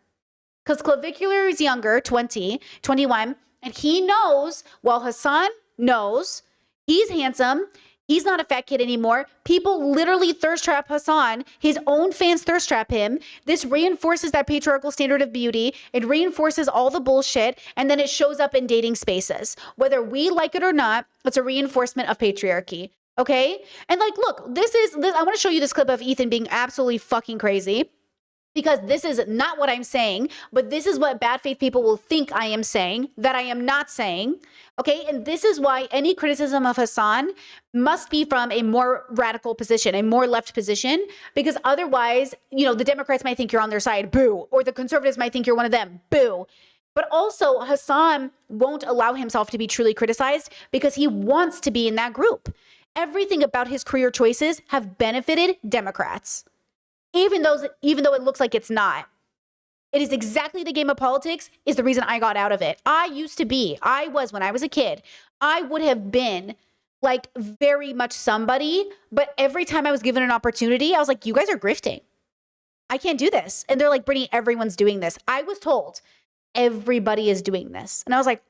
Because Clavicular is younger, 20, 21, and he knows, while Hasan knows, he's handsome. He's not a fat kid anymore. People literally thirst trap Hasan. His own fans thirst trap him. This reinforces that patriarchal standard of beauty. It reinforces all the bullshit. And then it shows up in dating spaces. Whether we like it or not, it's a reinforcement of patriarchy. Okay? And like, look, I want to show you this clip of Ethan being absolutely fucking crazy. Because this is not what I'm saying, but this is what bad faith people will think I am saying, that I am not saying, okay? And this is why any criticism of Hasan must be from a more radical position, a more left position, because otherwise, you know, the Democrats might think you're on their side, boo, or the conservatives might think you're one of them, boo. But also, Hasan won't allow himself to be truly criticized because he wants to be in that group. Everything about his career choices have benefited Democrats. Even though it looks like it's not. It is exactly the game of politics is the reason I got out of it. When I was a kid, I would have been like very much somebody, but every time I was given an opportunity, I was like, you guys are grifting. I can't do this. And they're like, Brittany, everyone's doing this. I was told everybody is doing this. And I was like,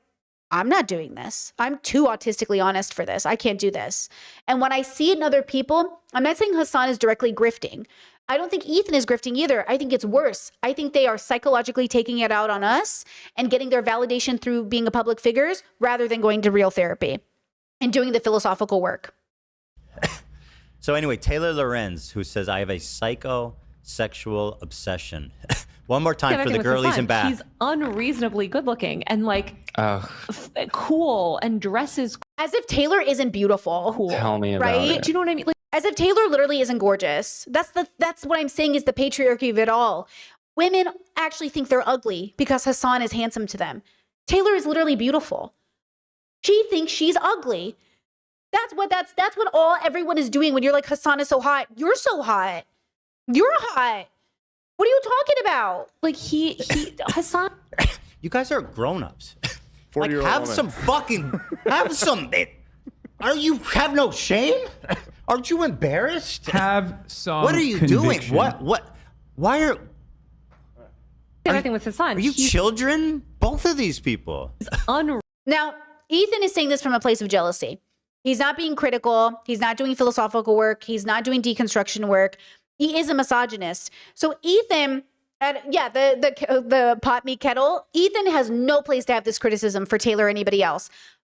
I'm not doing this. I'm too autistically honest for this. I can't do this. And when I see it in other people, I'm not saying Hasan is directly grifting. I don't think Ethan is grifting either. I think it's worse. I think they are psychologically taking it out on us and getting their validation through being a public figures rather than going to real therapy and doing the philosophical work. So anyway, Taylor Lorenz, who says, I have a psychosexual obsession. One more time for the girlies in back. He's unreasonably good looking and like cool and dresses. As if Taylor isn't beautiful. Cool. Tell me about right? it. Do you know what I mean? Like, as if Taylor literally isn't gorgeous. That's what I'm saying is the patriarchy of it all. Women actually think they're ugly because Hasan is handsome to them. Taylor is literally beautiful. She thinks she's ugly. That's what everyone is doing when you're like, Hasan is so hot. You're so hot. You're hot. What are you talking about? Like Hasan. You guys are grown-ups. Like, 40-year-old have woman. some fucking, have some, have no shame? Aren't you embarrassed? Have some What are you conviction. doing? Why are Everything with Hasan. you children? Both of these people. Now, Ethan is saying this from a place of jealousy. He's not being critical. He's not doing philosophical work. He's not doing deconstruction work. He is a misogynist. So Ethan, the pot meat kettle, Ethan has no place to have this criticism for Taylor or anybody else.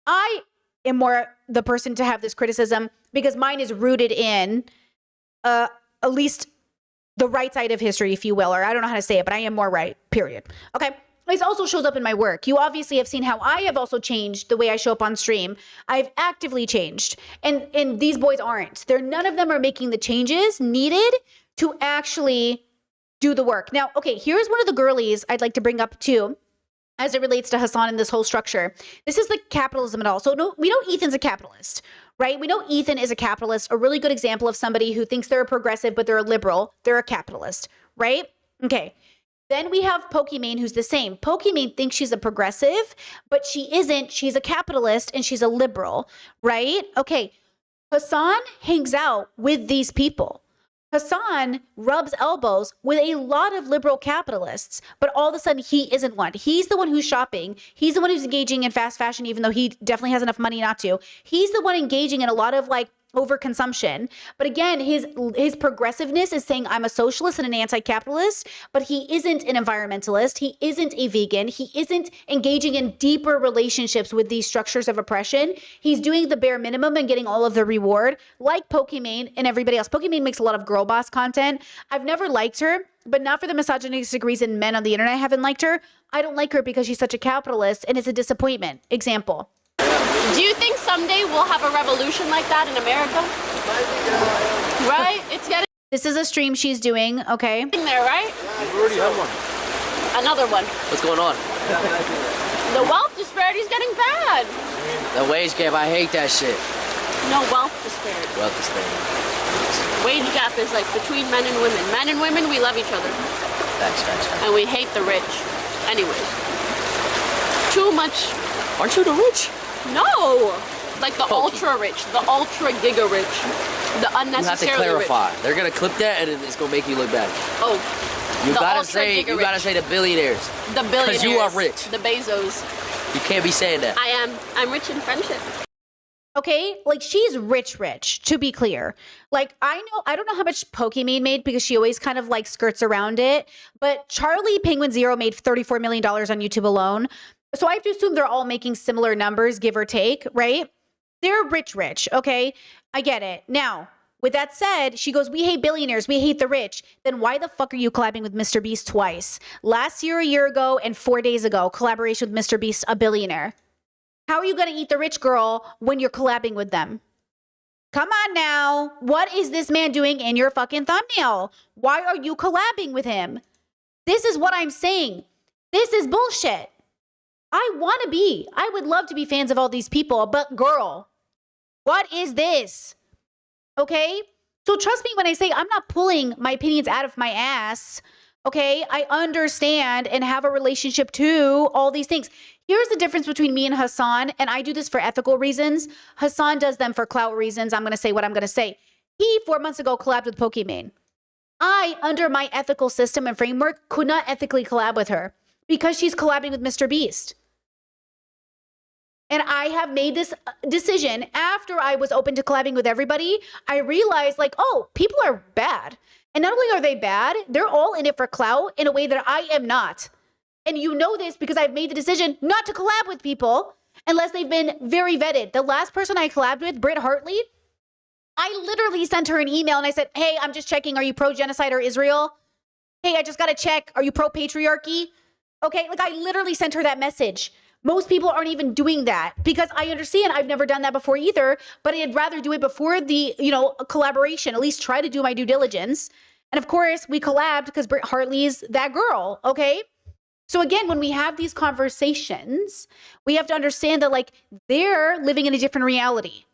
I am more the person to have this criticism because mine is rooted in at least the right side of history, if you will, or I don't know how to say it, but I am more right, period. Okay. This also shows up in my work. You obviously have seen how I have also changed the way I show up on stream. I've actively changed. And these boys aren't. None of them are making the changes needed to actually do the work. Now, okay, here's one of the girlies I'd like to bring up too, as it relates to Hasan and this whole structure. This is the capitalism and all. So we know Ethan's a capitalist, right? We know Ethan is a capitalist, a really good example of somebody who thinks they're a progressive, but they're a liberal. They're a capitalist, right? Okay. Then we have Pokimane, who's the same. Pokimane thinks she's a progressive, but she isn't. She's a capitalist and she's a liberal, right? Okay. Hasan hangs out with these people. Hasan rubs elbows with a lot of liberal capitalists, but all of a sudden he isn't one. He's the one who's shopping. He's the one who's engaging in fast fashion, even though he definitely has enough money not to. He's the one engaging in a lot of like overconsumption. But again, his progressiveness is saying I'm a socialist and an anti-capitalist, but he isn't an environmentalist. He isn't a vegan. He isn't engaging in deeper relationships with these structures of oppression. He's doing the bare minimum and getting all of the reward, like Pokimane and everybody else. Pokimane makes a lot of girl boss content. I've never liked her, but not for the misogynistic reason men on the internet haven't liked her. I don't like her because she's such a capitalist and it's a disappointment. Example. Do you think someday we'll have a revolution like that in America? Right? It's getting This is a stream she's doing, okay? there, right? You already have one. Another one. What's going on? The wealth disparity is getting bad. The wage gap, I hate that shit. No, wealth disparity. Wealth disparity. Wage gap is like between men and women. Men and women, we love each other. Facts. And we hate the rich. Anyways. Too much. Aren't you the rich? No! Like the ultra rich, the ultra giga rich, the You have to unnecessarily clarify. rich. They're gonna clip that and it's gonna make you look bad. Oh, You the gotta ultra say giga rich. the billionaires. The billionaires. Because you are rich. The Bezos. You can't be saying that. I am. I'm rich in friendship. Okay, like she's rich, to be clear. Like I don't know how much Pokimane made because she always kind of like skirts around it. But Charlie Penguin Zero made $34 million on YouTube alone. So I have to assume they're all making similar numbers, give or take, right? They're rich, okay? I get it. Now, with that said, she goes, we hate billionaires, we hate the rich. Then why the fuck are you collabing with Mr. Beast twice? Last year, a year ago, and 4 days ago, collaboration with Mr. Beast, a billionaire. How are you going to eat the rich girl when you're collabing with them? Come on now. What is this man doing in your fucking thumbnail? Why are you collabing with him? This is what I'm saying. This is bullshit. I would love to be fans of all these people, but girl, what is this? Okay? So trust me when I say I'm not pulling my opinions out of my ass. Okay? I understand and have a relationship to all these things. Here's the difference between me and Hasan, and I do this for ethical reasons. Hasan does them for clout reasons. I'm going to say what I'm going to say. He, 4 months ago, collabed with Pokimane. I, under my ethical system and framework, could not ethically collab with her because she's collabing with Mr. Beast. And I have made this decision after I was open to collabing with everybody. I realized like, oh, people are bad. And not only are they bad, they're all in it for clout in a way that I am not. And you know this because I've made the decision not to collab with people unless they've been very vetted. The last person I collabed with, Britt Hartley, I literally sent her an email and I said, hey, I'm just checking. Are you pro-genocide or Israel? Hey, I just got to check. Are you pro-patriarchy? Okay, like I literally sent her that message. Most people aren't even doing that because I understand I've never done that before either, but I'd rather do it before the, collaboration, at least try to do my due diligence. And of course, we collabed because Britt Hartley's that girl, okay? So again, when we have these conversations, we have to understand that like they're living in a different reality.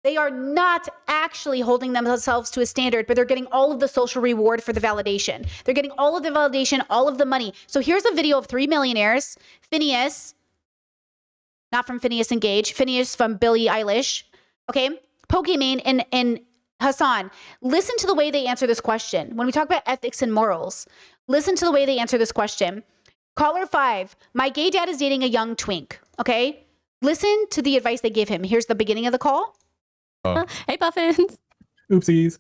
They are not actually holding themselves to a standard, but they're getting all of the social reward for the validation. They're getting all of the validation, all of the money. So here's a video of 3 millionaires, Phineas, not from Phineas and Gage, Phineas from Billie Eilish, okay? Pokimane and Hasan. Listen to the way they answer this question. When we talk about ethics and morals, listen to the way they answer this question. Caller 5, my gay dad is dating a young twink, okay? Listen to the advice they give him. Here's the beginning of the call. Hey, Puffins. Oopsies.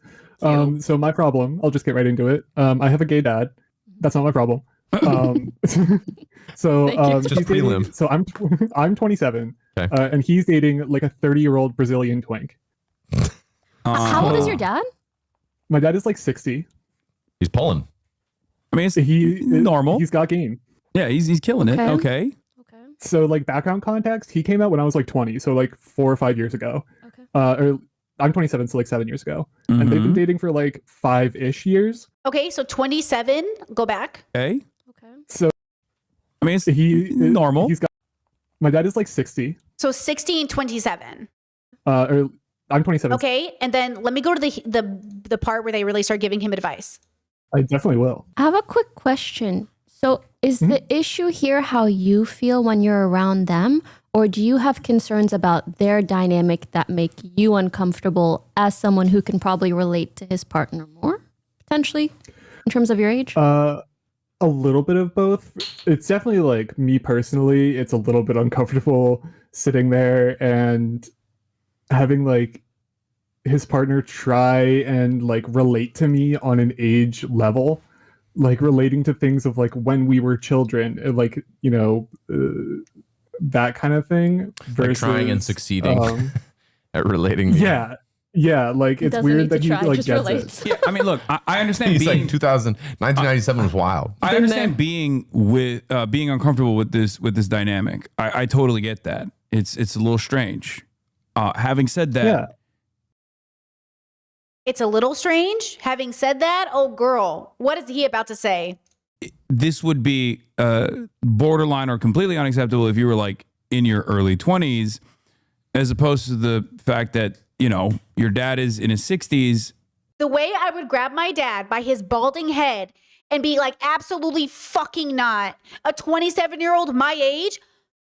So my problem, I'll just get right into it. I have a gay dad. That's not my problem. Just prelim. So I'm 27, and he's dating like a 30-year-old Brazilian twink. How old is your dad? My dad is like 60. He's pulling. I mean, it's normal. He's got game. Yeah, he's killing it. Okay. So like background context, he came out when I was like 20, so like 4 or 5 years ago. Or I'm 27, so like 7 years ago. And they've been dating for like 5-ish years. Okay, so 27, go back. Okay. So I mean, it's normal. He's got, my dad is like 60. So 60 and 27. Or I'm 27. Okay, and then let me go to the part where they really start giving him advice. I definitely will. I have a quick question. So is the issue here how you feel when you're around them? Or do you have concerns about their dynamic that make you uncomfortable as someone who can probably relate to his partner more, potentially, in terms of your age? A little bit of both. It's definitely like me personally, it's a little bit uncomfortable sitting there and having like his partner try and like relate to me on an age level, like relating to things of like when we were children, and like, that kind of thing. Versus, like trying and succeeding at relating. Yeah, like it's weird that he like gets it. Yeah, I mean, look, I understand. He's like 1997 was wild. I understand being uncomfortable with this dynamic. I totally get that. It's a little strange. Having said that, It's a little strange. Having said that, oh girl, what is he about to say? this would be borderline or completely unacceptable if you were like in your early 20s, as opposed to the fact that, your dad is in his 60s. The way I would grab my dad by his balding head and be like, absolutely fucking not. A 27-year-old my age?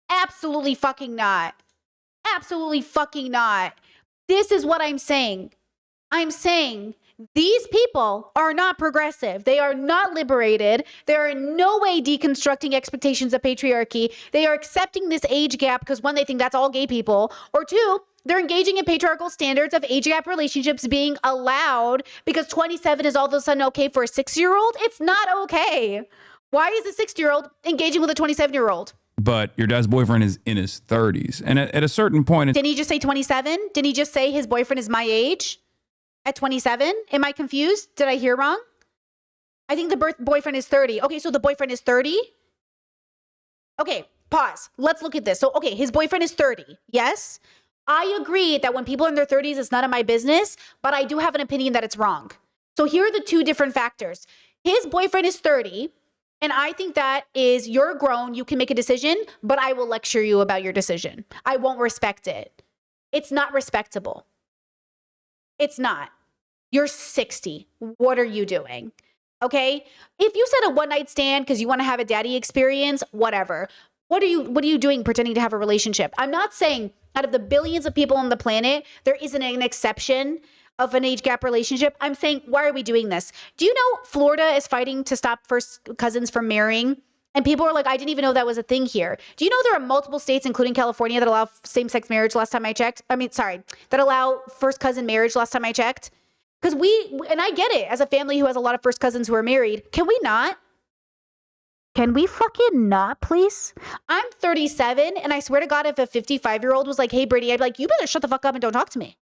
Absolutely fucking not. Absolutely fucking not. This is what I'm saying. I'm saying these people are not progressive. They are not liberated. They are in no way deconstructing expectations of patriarchy. They are accepting this age gap because, one, they think that's all gay people, or two, they're engaging in patriarchal standards of age gap relationships being allowed because 27 is all of a sudden okay for a 6-year-old. It's not okay. Why is a 6-year-old engaging with a 27-year-old? But your dad's boyfriend is in his 30s. And at a certain point... Didn't he just say 27? Didn't he just say his boyfriend is my age at 27? Am I confused? Did I hear wrong? I think the boyfriend is 30. Okay, so the boyfriend is 30? Okay, pause. Let's look at this. So, okay, his boyfriend is 30. Yes? I agree that when people are in their 30s, it's none of my business, but I do have an opinion that it's wrong. So here are the two different factors. His boyfriend is 30, and I think that is, you're grown, you can make a decision, but I will lecture you about your decision. I won't respect it. It's not respectable. It's not. You're 60. What are you doing? Okay? If you said a one-night stand because you want to have a daddy experience, whatever. What are you doing pretending to have a relationship? I'm not saying out of the billions of people on the planet, there isn't an exception of an age gap relationship. I'm saying, why are we doing this? Do you know Florida is fighting to stop first cousins from marrying? And people are like, I didn't even know that was a thing here. Do you know there are multiple states, including California, that allow same-sex marriage last time I checked? That allow first cousin marriage last time I checked? Because and I get it, as a family who has a lot of first cousins who are married, can we not? Can we fucking not, please? I'm 37, and I swear to God, if a 55-year-old was like, hey, Brittany, I'd be like, you better shut the fuck up and don't talk to me.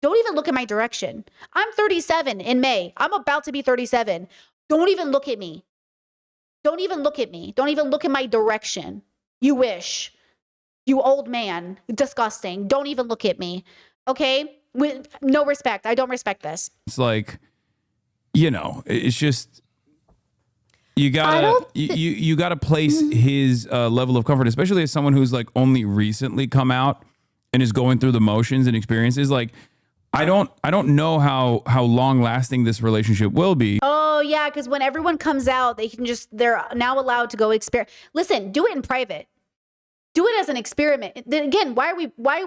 Don't even look in my direction. I'm 37 in May. I'm about to be 37. Don't even look at me. Don't even look at me. Don't even look in my direction. You wish. You old man. Disgusting. Don't even look at me. Okay? With no respect. I don't respect this. It's like, it's just you gotta place his level of comfort, especially as someone who's like only recently come out and is going through the motions and experiences. Like, I don't know how long lasting this relationship will be. Oh yeah, because when everyone comes out, they're now allowed to go experiment. Listen, do it in private. Do it as an experiment. Then again, why are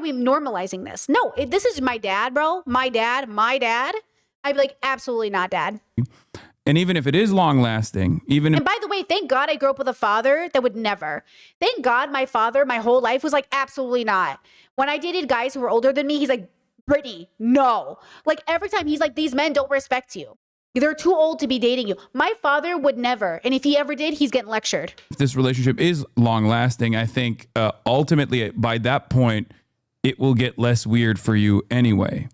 we normalizing this? No, this is my dad, bro. My dad. I'd be like, absolutely not, Dad. And even if it is long lasting, and by the way, thank God I grew up with a father that would never. Thank God my father, my whole life, was like, absolutely not. When I dated guys who were older than me, he's like, Brittany, no. Like every time he's like, these men don't respect you. They're too old to be dating you. My father would never. And if he ever did, he's getting lectured. If this relationship is long lasting, I think ultimately by that point, it will get less weird for you anyway.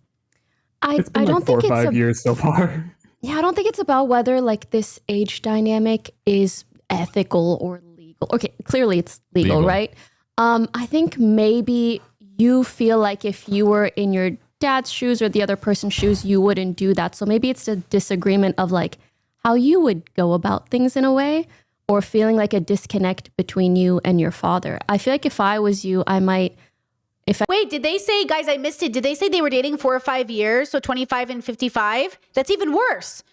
It's been like 4 or 5 years so far. Yeah, I don't think it's about whether like this age dynamic is ethical or legal. Okay, clearly it's legal. Right? I think maybe you feel like if you were in your dad's shoes or the other person's shoes, you wouldn't do that. So maybe it's a disagreement of like how you would go about things in a way, or feeling like a disconnect between you and your father. I feel like if I was you, I might. Wait, did they say, guys, I missed it. Did they say they were dating 4 or 5 years? So 25 and 55? That's even worse.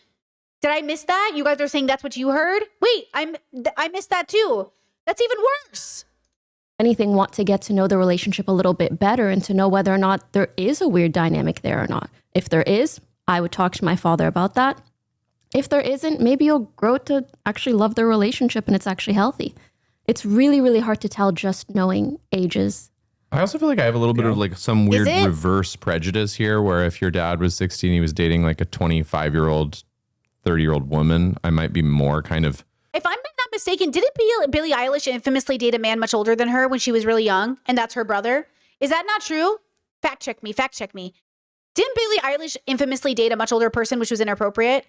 Did I miss that? You guys are saying that's what you heard? Wait, I missed that too. That's even worse. Anything, want to get to know the relationship a little bit better and to know whether or not there is a weird dynamic there or not. If there is, I would talk to my father about that. If there isn't, maybe you'll grow to actually love the relationship and it's actually healthy. It's really, really hard to tell just knowing ages. I also feel like I have a little bit of like some weird reverse prejudice here, where if your dad was 16, he was dating like a 25-year-old, 30-year-old woman, I might be more kind of. If I'm not mistaken, didn't Billie Eilish infamously date a man much older than her when she was really young? And that's her brother? Is that not true? Fact check me. Didn't Billie Eilish infamously date a much older person, which was inappropriate?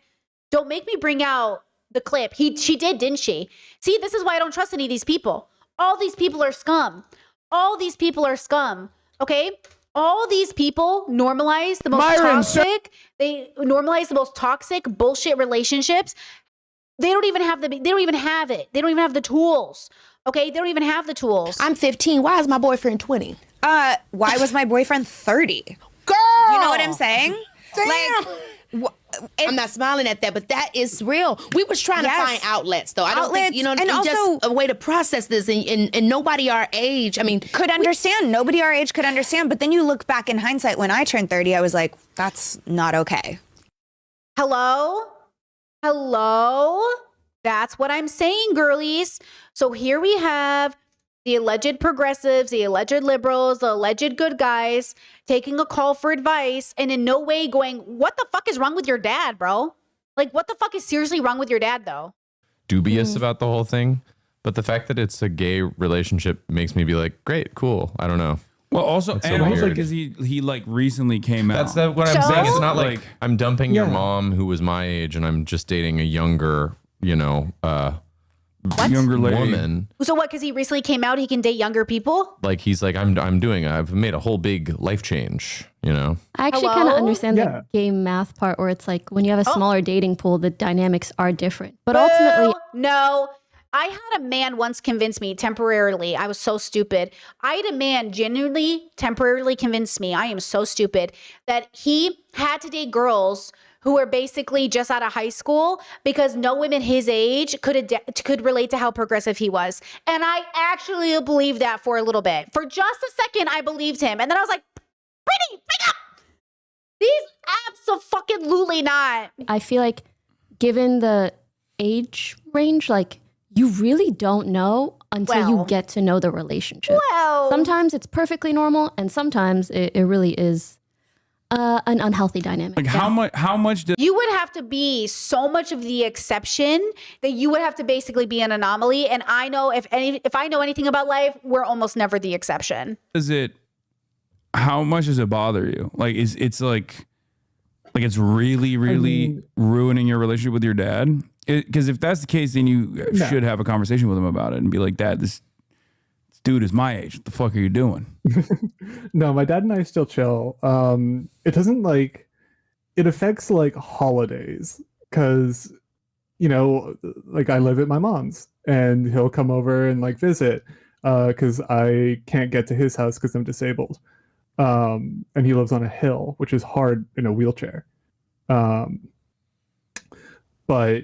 Don't make me bring out the clip. She did, didn't she? See, this is why I don't trust any of these people. All these people are scum. Okay? All these people normalize the most toxic. They normalize the most toxic bullshit relationships. They don't even have it. They don't even have the tools. Okay? They don't even have the tools. I'm 15. Why is my boyfriend 20? Why was my boyfriend 30? Girl! You know what I'm saying? Damn. I'm not smiling at that, but that is real. We was trying to find outlets, though. I don't think, and also just a way to process this, and nobody our age, could understand. Nobody our age could understand. But then you look back in hindsight, when I turned 30, I was like, that's not okay. Hello? That's what I'm saying, girlies. So here we have the alleged progressives, the alleged liberals, the alleged good guys taking a call for advice and in no way going, what the fuck is wrong with your dad, bro? Like, what the fuck is seriously wrong with your dad, though? Dubious about the whole thing. But the fact that it's a gay relationship makes me be like, great, cool. I don't know. Well, also, and also because he like recently came out. That's what I'm saying. It's not like I'm dumping your mom who was my age and I'm just dating a younger, younger woman. So what? Because he recently came out, he can date younger people? Like he's like, I've made a whole big life change, I actually kind of understand the gay math part, where it's like when you have a smaller dating pool, the dynamics are different. But ultimately, no. I had a man once convince me temporarily. I was so stupid. I had a man genuinely temporarily convince me, I am so stupid, that he had to date girls who were basically just out of high school because no women his age could relate to how progressive he was. And I actually believed that for a little bit. For just a second, I believed him. And then I was like, Brittany, wake up! These abso-fucking-lutely not. I feel like given the age range, like, you really don't know until you get to know the relationship. Sometimes it's perfectly normal, and sometimes it really is An unhealthy dynamic. Like how much does You would have to be so much of the exception that you would have to basically be an anomaly. And I know if I know anything about life, we're almost never the exception. how much does it bother you? Like it's like it's really ruining your relationship with your dad? Because if that's the case, then you should have a conversation with him about it and be like, Dad, this dude is my age. What the fuck are you doing? No, my dad and I still chill. It doesn't like, it affects like holidays because, you know, like I live at my mom's and he'll come over and like visit because I can't get to his house because I'm disabled. And he lives on a hill, which is hard in a wheelchair. But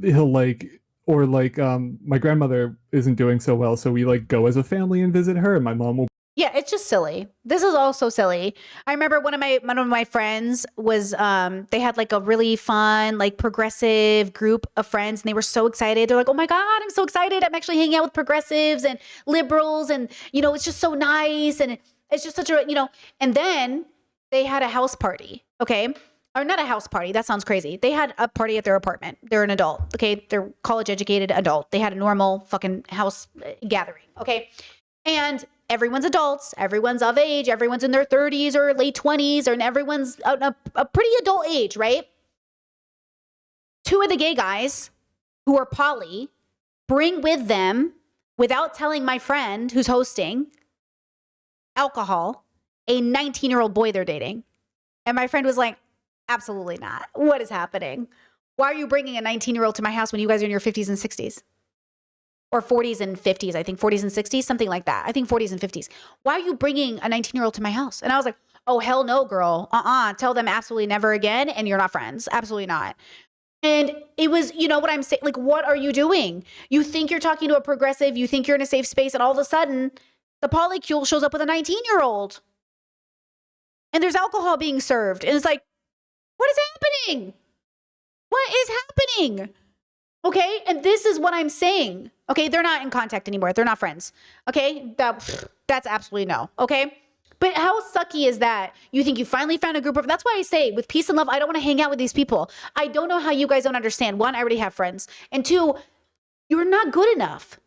he'll like, or like my grandmother isn't doing so well, so we like go as a family and visit her, and my mom will. Yeah, it's just silly. This is also silly. I remember one of my friends was they had like a really fun like progressive group of friends, and they were so excited. They're like, "Oh my God, I'm so excited! I'm actually hanging out with progressives and liberals, and you know, it's just so nice, and it's just such a And then they had a house party, okay? Or not a house party. That sounds crazy. They had a party at their apartment. They're an adult, okay? They're college-educated adult. They had a normal fucking house gathering, okay? And everyone's adults. Everyone's of age. Everyone's in their 30s or late 20s, and everyone's a pretty adult age, right? Two of the gay guys who are poly bring with them, without telling my friend who's hosting, alcohol, a 19-year-old boy they're dating. And my friend was like, absolutely not. What is happening? Why are you bringing a 19-year-old to my house when you guys are in your 50s and 60s? Or 40s and 50s, I think 40s and 60s, something like that. I think 40s and 50s. Why are you bringing a 19-year-old to my house? And I was like, oh, hell no, girl. Tell them absolutely never again, and you're not friends. Absolutely not. And it was, you know what I'm saying? Like, what are you doing? You think you're talking to a progressive, you think you're in a safe space, and all of a sudden, the polycule shows up with a 19-year-old. And there's alcohol being served. And it's like, what is happening? What is happening? Okay. And this is what I'm saying. Okay. They're not in contact anymore. They're not friends. Okay. That's absolutely no. Okay. But how sucky is that? You think you finally found a group of, that's why I say with peace and love, I don't want to hang out with these people. I don't know how you guys don't understand. One, I already have friends. And two, you're not good enough.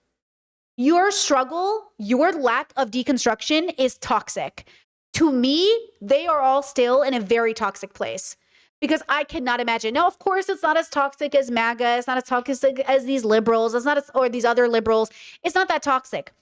Your struggle, your lack of deconstruction is toxic. To me, they are all still in a very toxic place. Because I cannot imagine. Now, of course, it's not as toxic as MAGA. It's not as toxic as these liberals. It's not or these other liberals. It's not that toxic.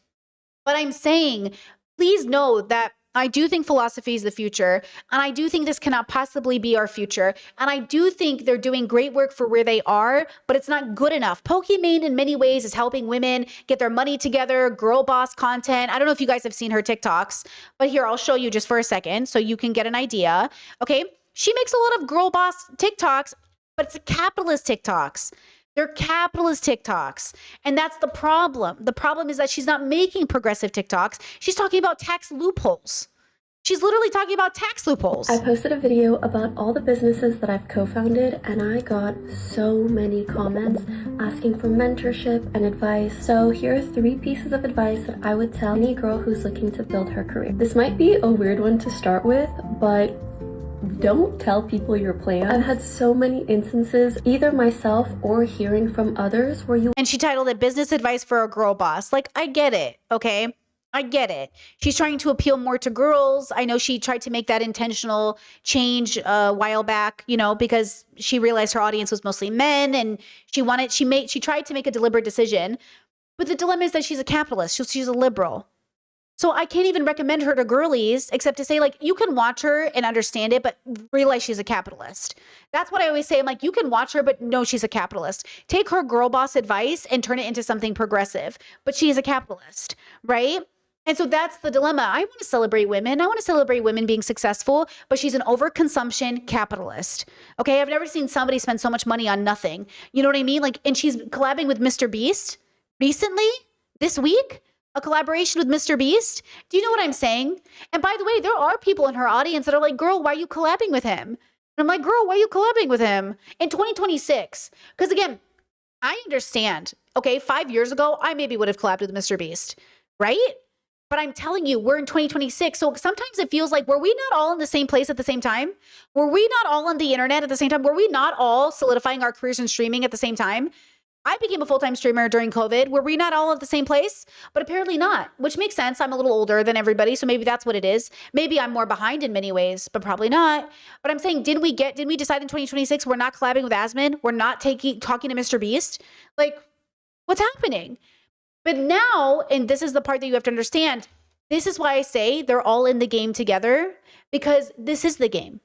But I'm saying, please know that I do think philosophy is the future. And I do think this cannot possibly be our future. And I do think they're doing great work for where they are, but it's not good enough. Pokimane in many ways is helping women get their money together, girl boss content. I don't know if you guys have seen her TikToks, but here, I'll show you just for a second so you can get an idea. Okay. She makes a lot of girl boss TikToks, but it's capitalist TikToks. They're capitalist TikToks. And that's the problem. The problem is that she's not making progressive TikToks. She's talking about tax loopholes. She's literally talking about tax loopholes. I posted a video about all the businesses that I've co-founded, and I got so many comments asking for mentorship and advice. So here are 3 pieces of advice that I would tell any girl who's looking to build her career. This might be a weird one to start with, but don't tell people your plans. I've had so many instances, either myself or hearing from others, where you— And she titled it Business Advice for a Girl Boss. Like, I get it, okay? I get it. She's trying to appeal more to girls. I know she tried to make that intentional change a while back, you know, because she realized her audience was mostly men, and she tried to make a deliberate decision. But the dilemma is that she's a capitalist. She's a liberal. So I can't even recommend her to girlies except to say, like, you can watch her and understand it, but realize she's a capitalist. That's what I always say. I'm like, you can watch her, but know she's a capitalist. Take her girl boss advice and turn it into something progressive, but she is a capitalist, right? And so that's the dilemma. I want to celebrate women. I want to celebrate women being successful, but she's an overconsumption capitalist. Okay. I've never seen somebody spend so much money on nothing. You know what I mean? Like, and she's collabing with Mr. Beast recently, this week. A collaboration with Mr. Beast? Do you know what I'm saying? And by the way, there are people in her audience that are like, girl, why are you collabing with him? And I'm like, girl, why are you collabing with him in 2026? Because again, I understand. Okay, 5 years ago, I maybe would have collabed with Mr. Beast, right? But I'm telling you, we're in 2026. So sometimes it feels like, were we not all in the same place at the same time? Were we not all on the internet at the same time? Were we not all solidifying our careers in streaming at the same time? I became a full-time streamer during COVID. Were we not all at the same place? But apparently not, which makes sense. I'm a little older than everybody, so maybe that's what it is. Maybe I'm more behind in many ways, but probably not. But I'm saying, did we decide in 2026 we're not collabing with Asmon? We're not talking to Mr. Beast? Like, what's happening? But now, and this is the part that you have to understand, this is why I say they're all in the game together, because this is the game.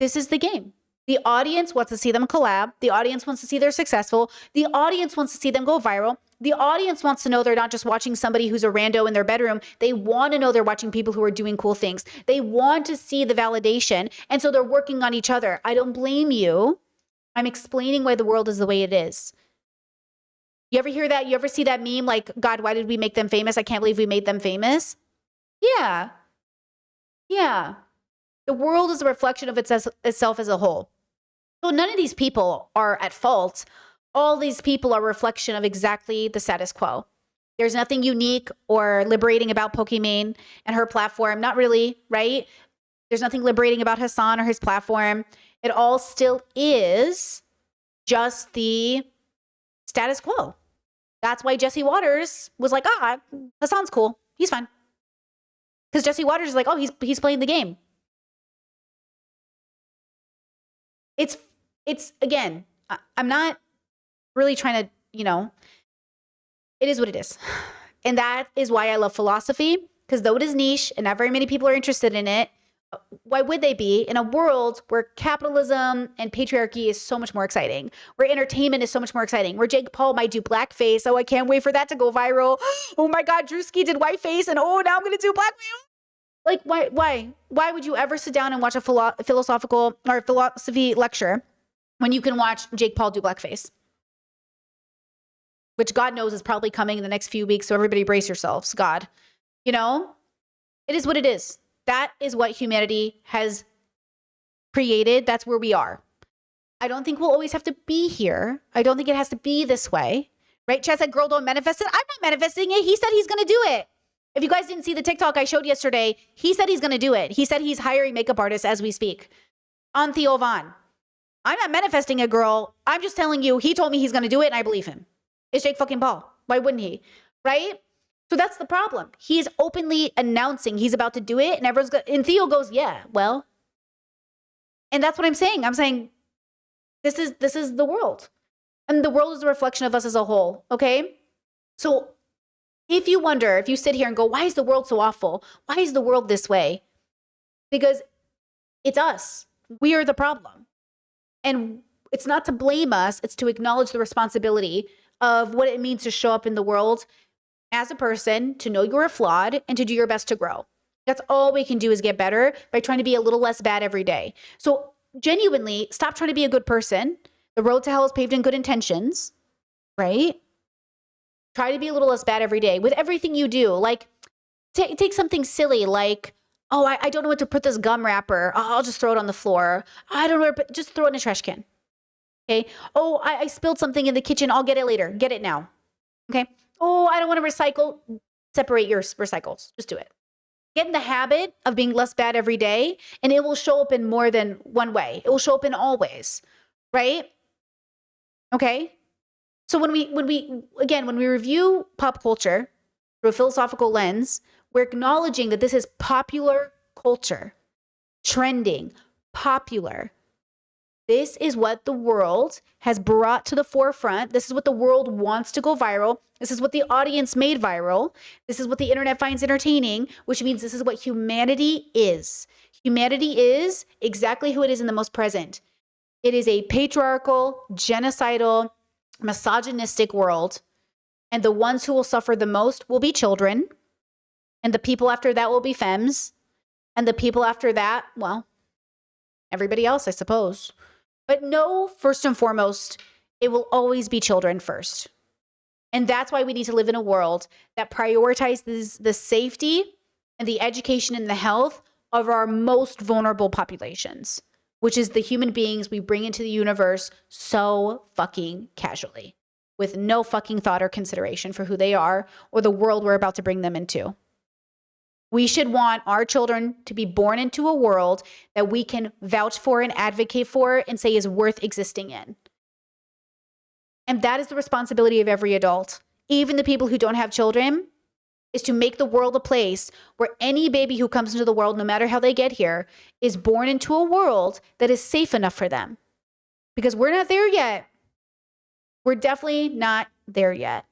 This is the game. The audience wants to see them collab. The audience wants to see they're successful. The audience wants to see them go viral. The audience wants to know they're not just watching somebody who's a rando in their bedroom. They want to know they're watching people who are doing cool things. They want to see the validation. And so they're working on each other. I don't blame you. I'm explaining why the world is the way it is. You ever hear that? You ever see that meme like, God, why did we make them famous? I can't believe we made them famous. Yeah. Yeah. The world is a reflection of itself as a whole. So none of these people are at fault. All these people are a reflection of exactly the status quo. There's nothing unique or liberating about Pokimane and her platform. Not really, right? There's nothing liberating about Hasan or his platform. It all still is just the status quo. That's why Jesse Waters was like, Hasan's cool. He's fine. Because Jesse Waters is like, he's playing the game. It's again, I'm not really trying to, it is what it is. And that is why I love philosophy, because though it is niche and not very many people are interested in it, why would they be in a world where capitalism and patriarchy is so much more exciting, where entertainment is so much more exciting, where Jake Paul might do blackface. Oh, I can't wait for that to go viral. Oh my God, Drewski did whiteface, and now I'm going to do blackface. Like, why would you ever sit down and watch a philosophical or philosophy lecture when you can watch Jake Paul do blackface? Which God knows is probably coming in the next few weeks. So everybody brace yourselves, God. It is what it is. That is what humanity has created. That's where we are. I don't think we'll always have to be here. I don't think it has to be this way. Right? Chad said, girl, don't manifest it. I'm not manifesting it. He said he's going to do it. If you guys didn't see the TikTok I showed yesterday, he said he's going to do it. He said he's hiring makeup artists as we speak on Theo Von. I'm not manifesting a girl. I'm just telling you, he told me he's going to do it and I believe him. It's Jake fucking Paul. Why wouldn't he? Right? So that's the problem. He's openly announcing he's about to do it, and and Theo goes, yeah, well. And that's what I'm saying. I'm saying this is the world. And the world is a reflection of us as a whole, okay? So if you sit here and go, why is the world so awful? Why is the world this way? Because it's us. We are the problem. And it's not to blame us, it's to acknowledge the responsibility of what it means to show up in the world as a person, to know you're flawed, and to do your best to grow. That's all we can do is get better by trying to be a little less bad every day. So genuinely, stop trying to be a good person. The road to hell is paved in good intentions, right? Try to be a little less bad every day with everything you do. Like, take something silly like, I don't know what to put this gum wrapper. I'll just throw it on the floor. I don't know, just throw it in a trash can. Okay. I spilled something in the kitchen. I'll get it later. Get it now. Okay. I don't want to recycle. Separate your recycles. Just do it. Get in the habit of being less bad every day, and it will show up in more than one way. It will show up in all ways, right? Okay. So when we review pop culture through a philosophical lens, we're acknowledging that this is popular culture, trending, popular. This is what the world has brought to the forefront. This is what the world wants to go viral. This is what the audience made viral. This is what the internet finds entertaining, which means this is what humanity is. Humanity is exactly who it is in the most present. It is a patriarchal, genocidal, misogynistic world. And the ones who will suffer the most will be children. And the people after that will be femmes. And the people after that, well, everybody else, I suppose. But no, first and foremost, it will always be children first. And that's why we need to live in a world that prioritizes the safety and the education and the health of our most vulnerable populations, which is the human beings we bring into the universe so fucking casually. with no fucking thought or consideration for who they are or the world we're about to bring them into. We should want our children to be born into a world that we can vouch for and advocate for and say is worth existing in. And that is the responsibility of every adult, even the people who don't have children, is to make the world a place where any baby who comes into the world, no matter how they get here, is born into a world that is safe enough for them. Because we're not there yet. We're definitely not there yet.